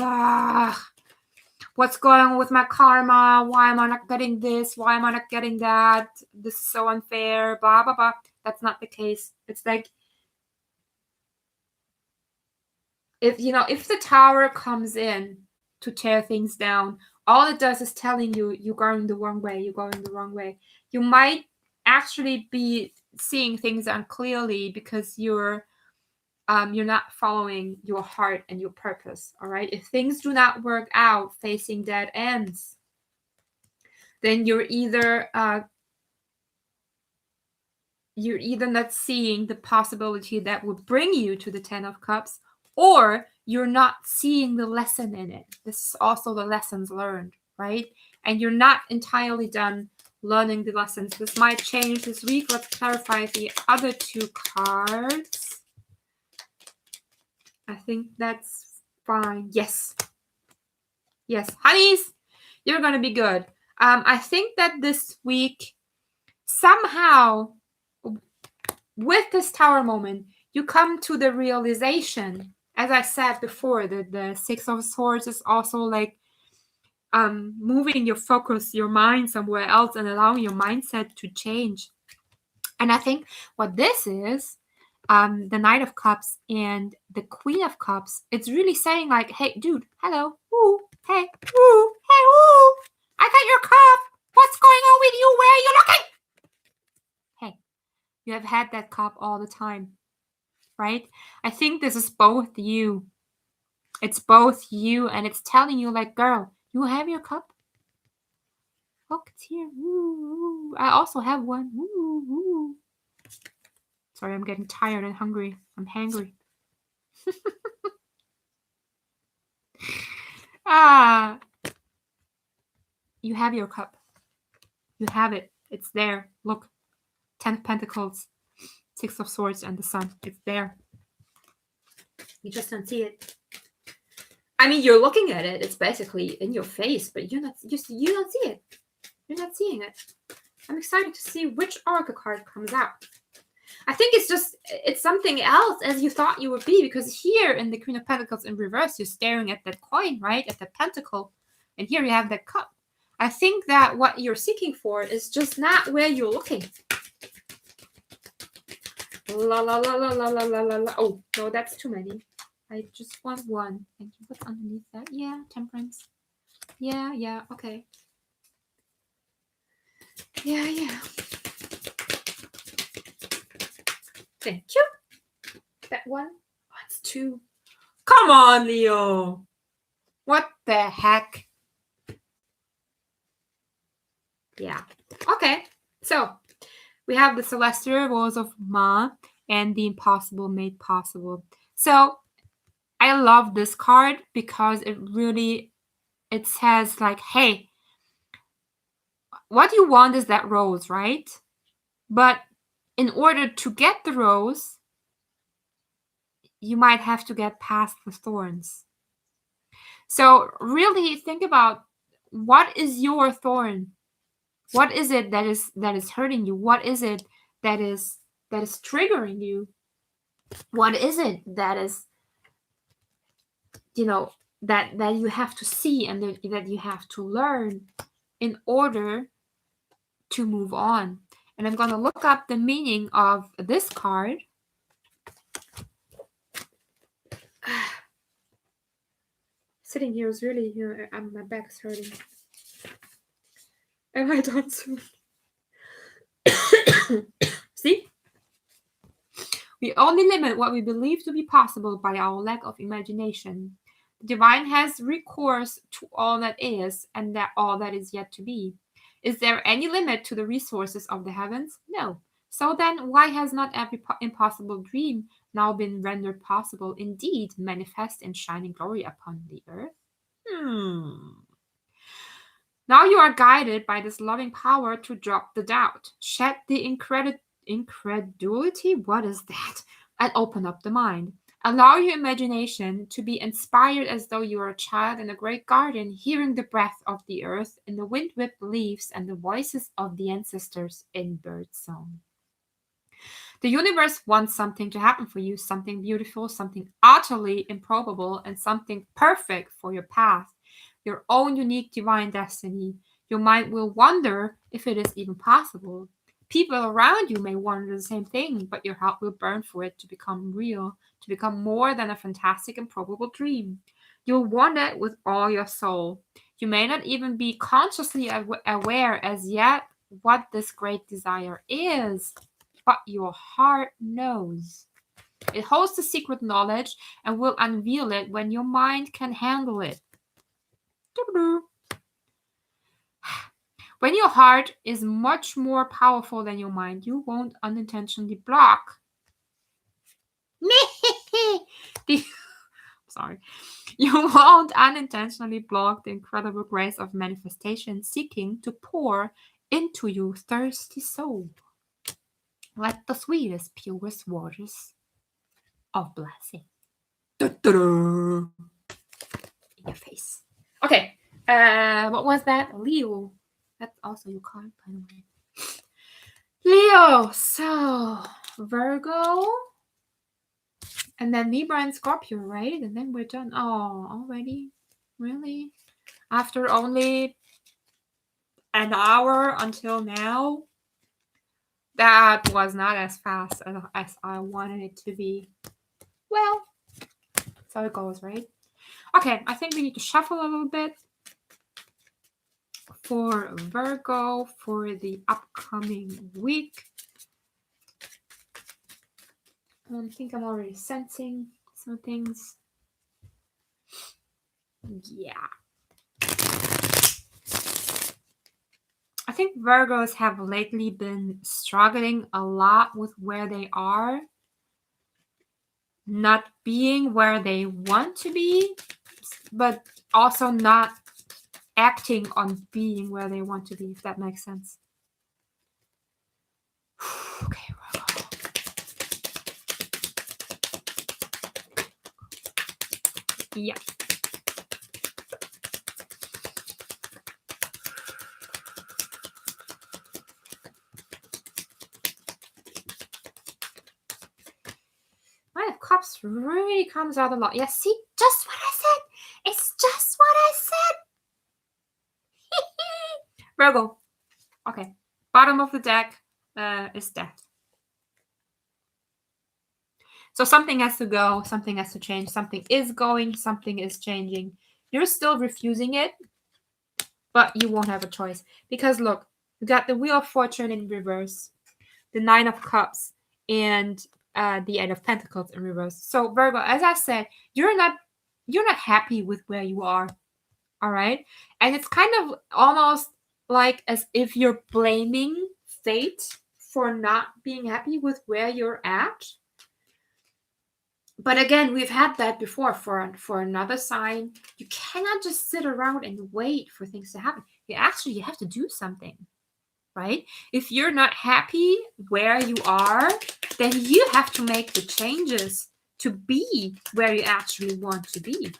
what's going on with my karma? Why am I not getting this? Why am I not getting that? This is so unfair, blah, blah, blah. That's not the case. It's like, if the Tower comes in to tear things down, all it does is telling you, you're going the wrong way. You're going the wrong way. You might actually be seeing things unclearly because you're not following your heart and your purpose. All right. If things do not work out, facing dead ends, then you're either not seeing the possibility that would bring you to the 10 of Cups, or you're not seeing the lesson in it. This is also the lessons learned, right? And you're not entirely done learning the lessons. This might change this week. Let's clarify the other two cards. I think that's fine. Yes. Yes. Honeys, you're going to be good. I think that this week, somehow, with this Tower moment, you come to the realization, as I said before, that the Six of Swords is also like moving your focus, your mind somewhere else, and allowing your mindset to change. And I think what this is, the Knight of Cups and the Queen of Cups, it's really saying like, hey, dude, hello, woo, hey, woo, hey, woo, I got your cup. What's going on with you? Where are you looking? Hey, you have had that cup all the time, right? I think this is both you. It's both you, and it's telling you like, girl, you have your cup? Look, it's here. Woo, woo. I also have one. Woo, woo. Sorry, I'm getting tired and hungry. I'm hangry. You have your cup. You have it. It's there. Look. 10 of Pentacles, 6 of Swords, and the Sun. It's there. You just don't see it. I mean, you're looking at it. It's basically in your face, but you don't see it. You're not seeing it. I'm excited to see which Oracle card comes out. I think it's something else as you thought you would be, because here in the Queen of Pentacles in reverse, you're staring at that coin, right? At the pentacle. And here you have that cup. I think that what you're seeking for is just not where you're looking. La la la la la la la la la. Oh, no, that's too many. I just want one. Thank you. What's underneath that? Yeah, Temperance. Yeah, okay. Yeah. Thank you. That one. Oh, it's two. Come on, Leo. What the heck? Yeah. Okay. So we have the Celestial Rose of Ma and the Impossible Made Possible. So I love this card because it says like, hey, what you want is that rose, right? But in order to get the rose, you might have to get past the thorns. So really think about, what is your thorn? What is it that is hurting you? What is it that is triggering you? What is it that is, that you have to see and that you have to learn in order to move on? And I'm going to look up the meaning of this card. Sitting here is really, my back is hurting. Am I done soon? See? We only limit what we believe to be possible by our lack of imagination. The divine has recourse to all that is and that all that is yet to be. Is there any limit to the resources of the heavens? No. So then, why has not every impossible dream now been rendered possible, indeed manifest in shining glory upon the earth? Now you are guided by this loving power to drop the doubt, shed the incredulity, what is that? And open up the mind. Allow your imagination to be inspired as though you are a child in a great garden, hearing the breath of the earth in the wind-whipped leaves and the voices of the ancestors in bird song. The universe wants something to happen for you, something beautiful, something utterly improbable, and something perfect for your path, your own unique divine destiny. Your mind will wonder if it is even possible. People around you may wonder the same thing, but your heart will burn for it to become real, to become more than a fantastic and probable dream. You'll want it with all your soul. You may not even be consciously aware as yet what this great desire is, but your heart knows. It holds the secret knowledge and will unveil it when your mind can handle it. When your heart is much more powerful than your mind, you won't unintentionally block. Sorry. You won't unintentionally block the incredible grace of manifestation seeking to pour into your thirsty soul. Like the sweetest, purest waters of blessing. Da-da-da. In your face. Okay. What was that? Leo. That's also your card, by the way. Leo. So, Virgo. And then Libra and Scorpio, right? And then we're done. Oh, already? Really? After only an hour until now? That was not as fast as I wanted it to be. Well, so it goes, right? Okay, I think we need to shuffle a little bit for Virgo for the upcoming week. I think I'm already sensing some things. Yeah. I think Virgos have lately been struggling a lot with where they are, not being where they want to be, but also not acting on being where they want to be, if that makes sense. Okay, Virgo. Yeah. Nine of Cups really comes out a lot. Yeah, see? Just what I said. It's just what I said. Virgo. Okay. Bottom of the deck is Death. So something has to go. Something has to change. Something is going. Something is changing. You're still refusing it, but you won't have a choice. Because look, you got the Wheel of Fortune in reverse, the Nine of Cups, and the Eight of Pentacles in reverse. So Virgo, as I said, you're not happy with where you are. All right. And it's kind of almost like as if you're blaming fate for not being happy with where you're at. But again, we've had that before for another sign. You cannot just sit around and wait for things to happen. You have to do something, right? If you're not happy where you are, then you have to make the changes to be where you actually want to be.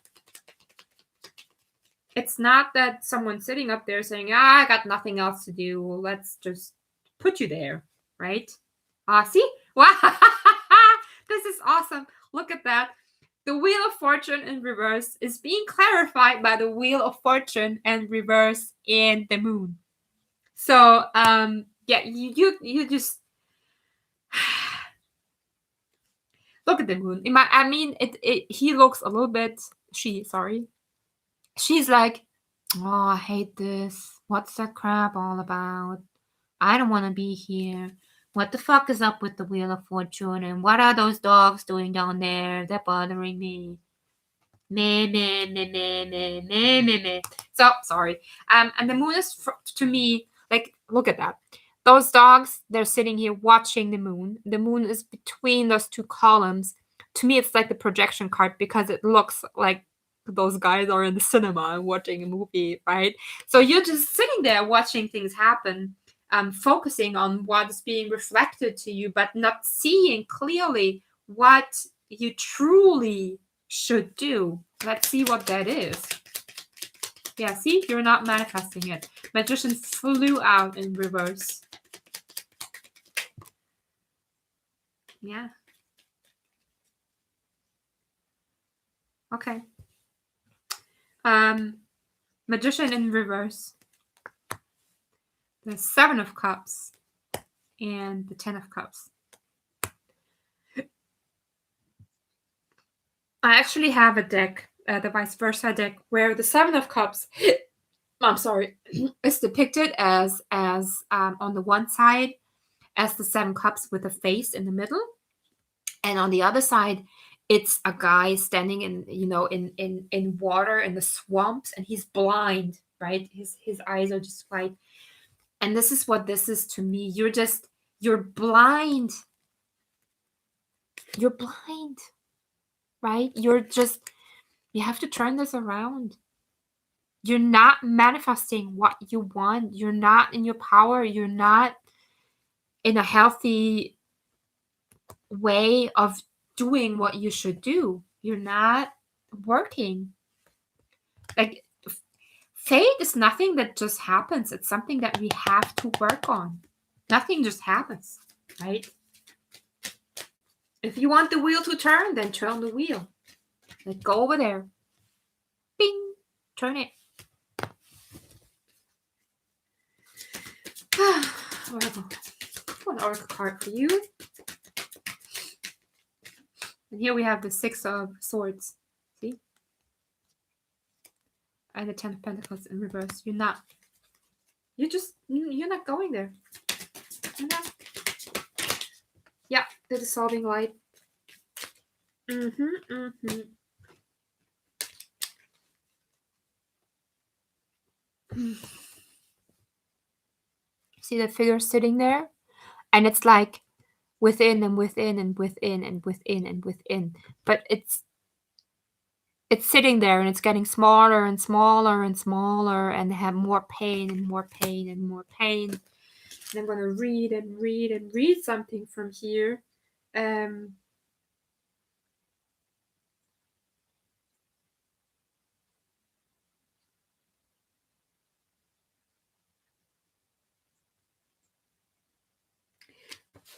It's not that someone's sitting up there saying, I got nothing else to do. Well, let's just put you there, right? See? Wow. This is awesome. Look at that. The Wheel of Fortune in reverse is being clarified by the Wheel of Fortune and reverse in the Moon. So, yeah, you just look at the Moon. He looks a little bit. She's like, oh, I hate this. What's that crap all about? I don't want to be here. What the fuck is up with the Wheel of Fortune? And what are those dogs doing down there? They're bothering me. Meh. So, sorry. And the Moon is, to me, like, look at that. Those dogs, they're sitting here watching the Moon. The Moon is between those two columns. To me, it's like the projection card because it looks like those guys are in the cinema and watching a movie, right? So you're just sitting there watching things happen, focusing on what's being reflected to you, but not seeing clearly what you truly should do. Let's see what that is. Yeah, see, you're not manifesting it. Magician flew out in reverse. Yeah. Okay. Magician in reverse. The Seven of Cups and the Ten of Cups. I actually have a deck, the vice versa deck, where the Seven of Cups, is depicted as on the one side as the Seven Cups with a face in the middle, and on the other side, it's a guy standing in water in the swamps, and he's blind, right? His eyes are just white. And this is what this is to me. You're blind. You're blind, right? You have to turn this around. You're not manifesting what you want. You're not in your power. You're not in a healthy way of doing what you should do. You're not working. Like, fate is nothing that just happens. It's something that we have to work on. Nothing just happens, right? If you want the wheel to turn, then turn the wheel. Like, go over there. Bing! Turn it. One oracle card for you. And here we have the Six of Swords. See? And the Ten of Pentacles in reverse. You're not going there. You're not. Yeah, the dissolving light. See the figure sitting there? And it's like within and within and within and within and within. But it's sitting there and it's getting smaller and smaller and smaller and have more pain and more pain and more pain. And I'm going to read and read and read something from here.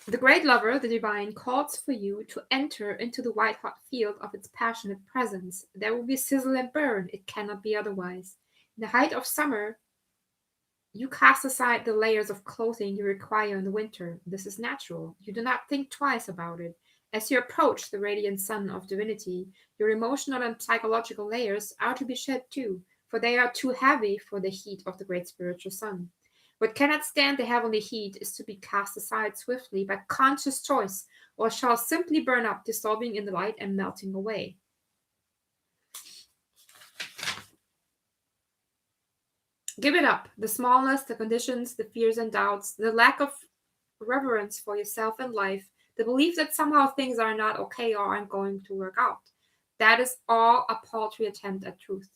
The great lover, the divine, calls for you to enter into the white-hot field of its passionate presence. There will be sizzle and burn. It cannot be otherwise. In the height of summer, you cast aside the layers of clothing you require in the winter. This is natural. You do not think twice about it. As you approach the radiant sun of divinity, your emotional and psychological layers are to be shed too, for they are too heavy for the heat of the great spiritual sun. What cannot stand the heavenly heat is to be cast aside swiftly by conscious choice, or shall simply burn up, dissolving in the light and melting away. Give it up. The smallness, the conditions, the fears and doubts, the lack of reverence for yourself and life, the belief that somehow things are not okay or aren't going to work out. That is all a paltry attempt at truth.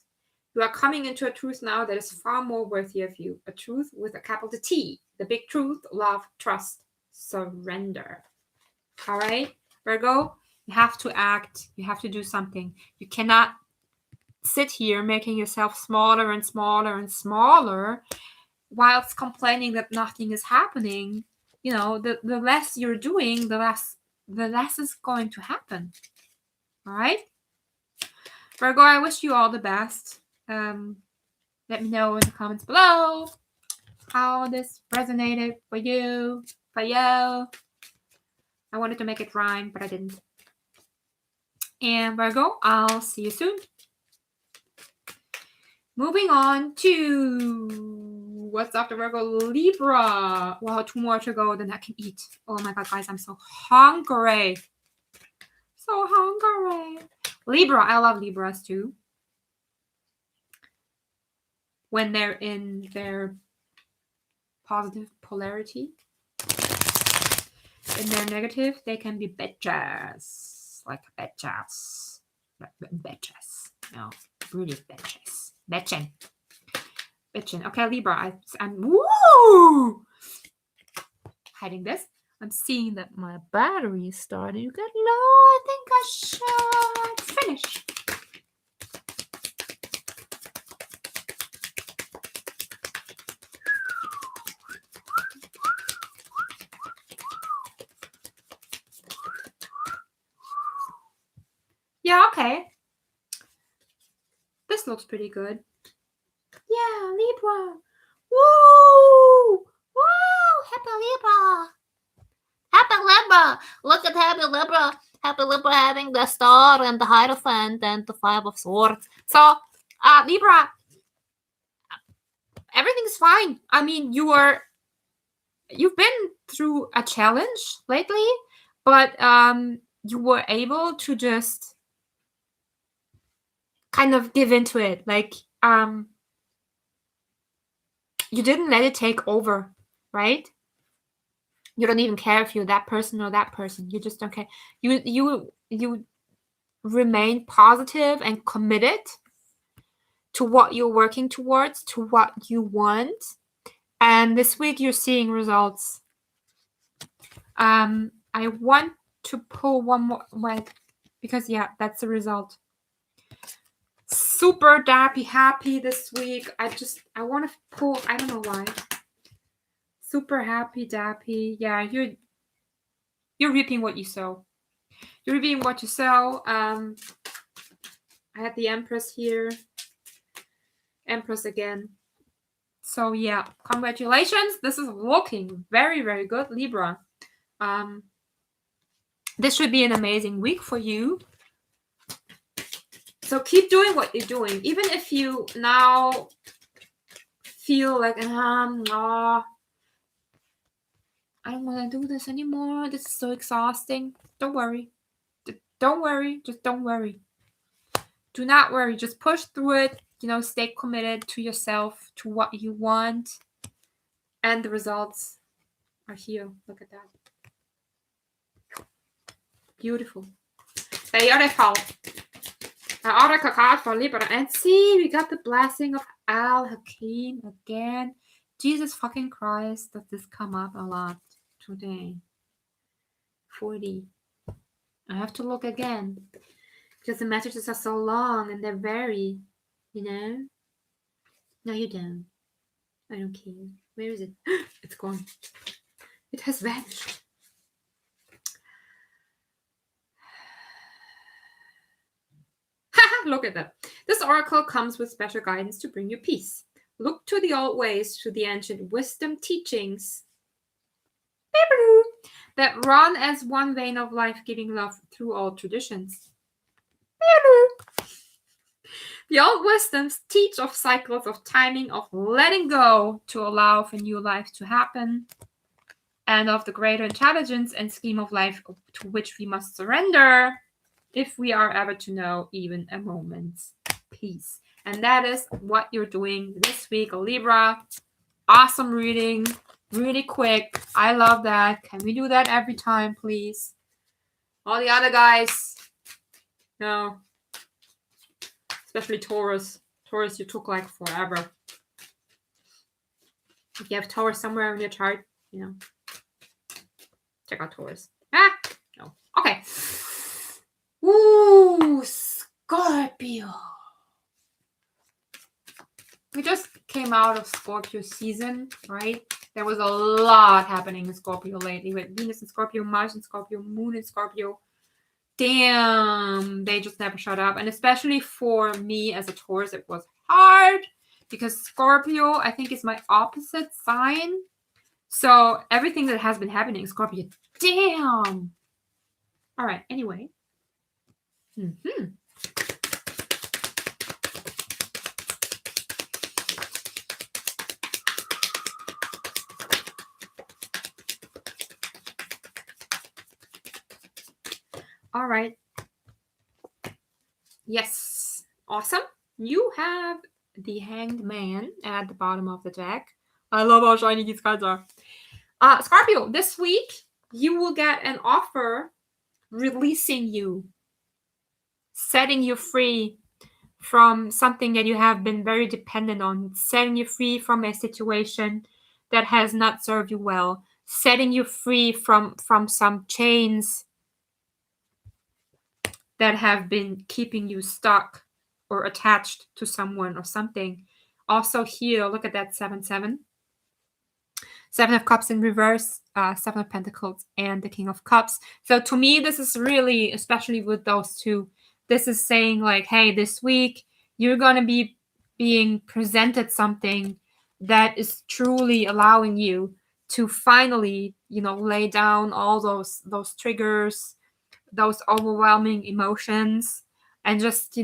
You are coming into a truth now that is far more worthy of you. A truth with a capital T. The big truth: love, trust, surrender. All right, Virgo, you have to act. You have to do something. You cannot sit here making yourself smaller and smaller and smaller whilst complaining that nothing is happening. You know, the less you're doing, the less is going to happen. All right, Virgo, I wish you all the best. Let me know in the comments below how this resonated for you. I wanted to make it rhyme, but I didn't. And Virgo, I'll see you soon. Moving on to what's after Virgo? Libra. Wow, 2 more to go, then I can eat. Oh my god, guys, I'm so hungry. So hungry. Libra, I love Libras too. When they're in their positive polarity. In their negative, they can be bitches. Like bitches. Bitches. No, really bitches. Bitchin'. Okay, Libra, I'm woo! Hiding this. I'm seeing that my battery is starting to get low. I think I should finish. Yeah, okay. This looks pretty good. Yeah, Libra. Woo! Woo! Happy Libra. Happy Libra. Look at Happy Libra. Happy Libra having the star and the Hierophant and the 5 of Swords. So, Libra, everything's fine. I mean, you've been through a challenge lately, but you were able to just kind of give into it. Like, you didn't let it take over. right? You don't even care if you're that person or that person. You just don't care. You remain positive and committed to what you're working towards, to what you want. And this week you're seeing results. I want to pull one more, because yeah, that's the result. Super happy this week. I want to pull, I don't know why. Super happy. Yeah, you're reaping what you sow. You're reaping what you sow. I had the Empress here. Empress again. So yeah, congratulations. This is looking very, very good, Libra. This should be an amazing week for you. So keep doing what you're doing. Even if you now feel like, I don't want to do this anymore. This is so exhausting. Don't worry. Don't worry. Just don't worry. Do not worry. Just push through it. Stay committed to yourself, to what you want. And the results are here. Look at that. Beautiful. Beautiful. Our oracle card for Libra. And see, we got the blessing of Al Hakim again. Jesus fucking Christ, does this come up a lot today? 40. I have to look again. Because the messages are so long and they're very, No, you don't. I don't care. Where is it? It's gone. It has vanished. Look at that. This oracle comes with special guidance to bring you peace. Look to the old ways, to the ancient wisdom teachings that run as one vein of life, giving love through all traditions. The old wisdoms teach of cycles of timing, of letting go to allow for new life to happen, and of the greater intelligence and scheme of life to which we must surrender if we are ever to know even a moment's peace. And that is what you're doing this week, Libra. Awesome reading. Really quick. I love that. Can we do that every time, please? All the other guys, no. Especially Taurus. Taurus, you took like forever. If you have Taurus somewhere in your chart, check out Taurus. No. Okay. Ooh, Scorpio. We just came out of Scorpio season, right? There was a lot happening in Scorpio lately with Venus in Scorpio, Mars in Scorpio, Moon in Scorpio. Damn, they just never shut up. And especially for me as a Taurus, it was hard because Scorpio, I think, is my opposite sign. So everything that has been happening in Scorpio, damn. All right, anyway. All right. Yes. Awesome. You have the Hanged Man at the bottom of the deck. I love how shiny these cards are. Scorpio, this week, you will get an offer releasing you, setting you free from something that you have been very dependent on, setting you free from a situation that has not served you well, setting you free from some chains that have been keeping you stuck or attached to someone or something. Also here, look at that 7-7. 7 of Cups in reverse, 7 of Pentacles, and the King of Cups. So to me, this is really, especially with those two, this is saying like, hey, this week, you're going to be being presented something that is truly allowing you to finally, lay down all those triggers, those overwhelming emotions, and just,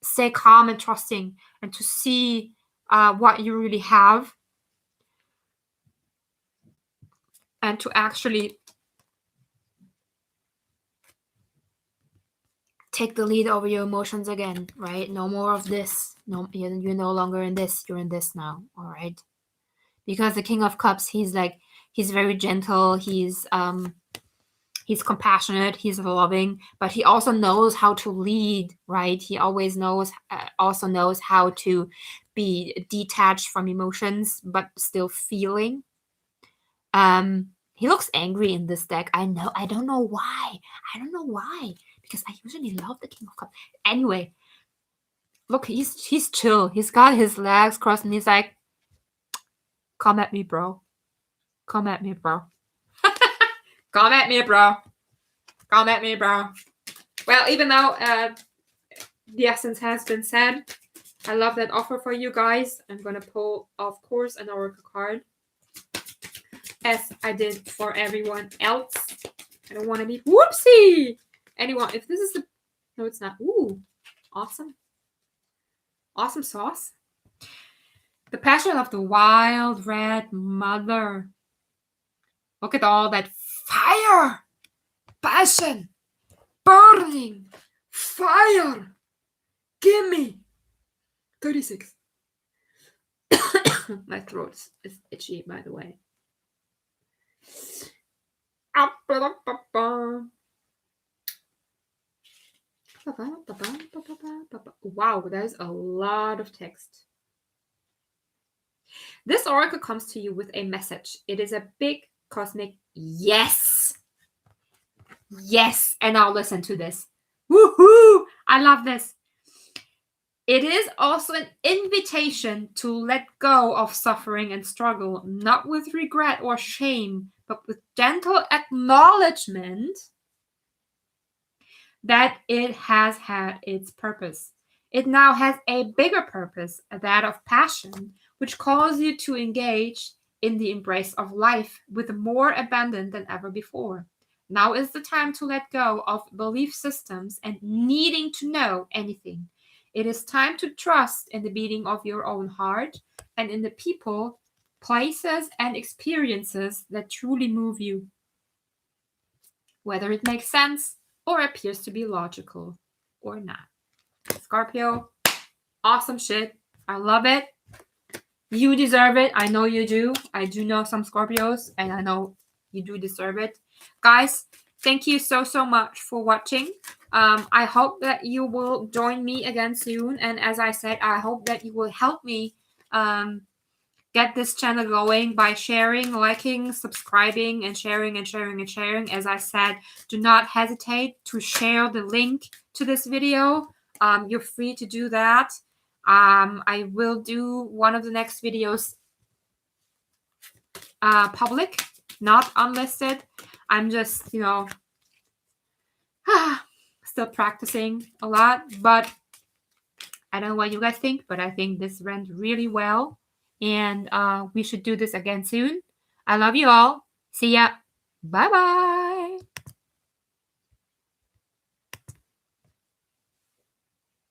stay calm and trusting, and to see what you really have, and to actually take the lead over your emotions again, right? No more of this. No, you're no longer in this. You're in this now, all right? because the King of Cups, he's very gentle, he's compassionate, he's loving, but he also knows how to lead, right? He always also knows how to be detached from emotions, but still feeling. He looks angry in this deck. I know. I don't know why. Because I usually love the King of Cups. Anyway, look, he's chill. He's got his legs crossed and he's like, come at me, bro. Come at me, bro. Come at me, bro. Come at me, bro. Well, even though the essence has been said, I love that offer for you guys. I'm going to pull, of course, an oracle card, as I did for everyone else. I don't want to be whoopsie. Anyone, if this is the... No, it's not. Ooh, awesome. Awesome sauce. The passion of the wild red mother. Look at all that fire. Passion. Burning. Fire. Gimme. 36. My throat is itchy, by the way. Wow, there's a lot of text. This oracle comes to you with a message. It is a big cosmic yes. Yes. And now listen to this. Woohoo! I love this. It is also an invitation to let go of suffering and struggle, not with regret or shame, but with gentle acknowledgement that it has had its purpose. It now has a bigger purpose, that of passion, which calls you to engage in the embrace of life with more abandon than ever before. Now is the time to let go of belief systems and needing to know anything. It is time to trust in the beating of your own heart and in the people, places, and experiences that truly move you, whether it makes sense or appears to be logical or not. Scorpio, awesome shit. I love it. You deserve it. I know you do. I do know some Scorpios, and I know you do deserve it. Guys, thank you so much for watching. I hope that you will join me again soon. And as I said, I hope that you will help me get this channel going by sharing, liking, subscribing, and sharing and sharing and sharing. As I said, do not hesitate to share the link to this video. You're free to do that. I will do one of the next videos public, not unlisted. I'm just, still practicing a lot, but I don't know what you guys think, but I think this went really well, and we should do this again soon. I love you all. See ya. Bye-bye.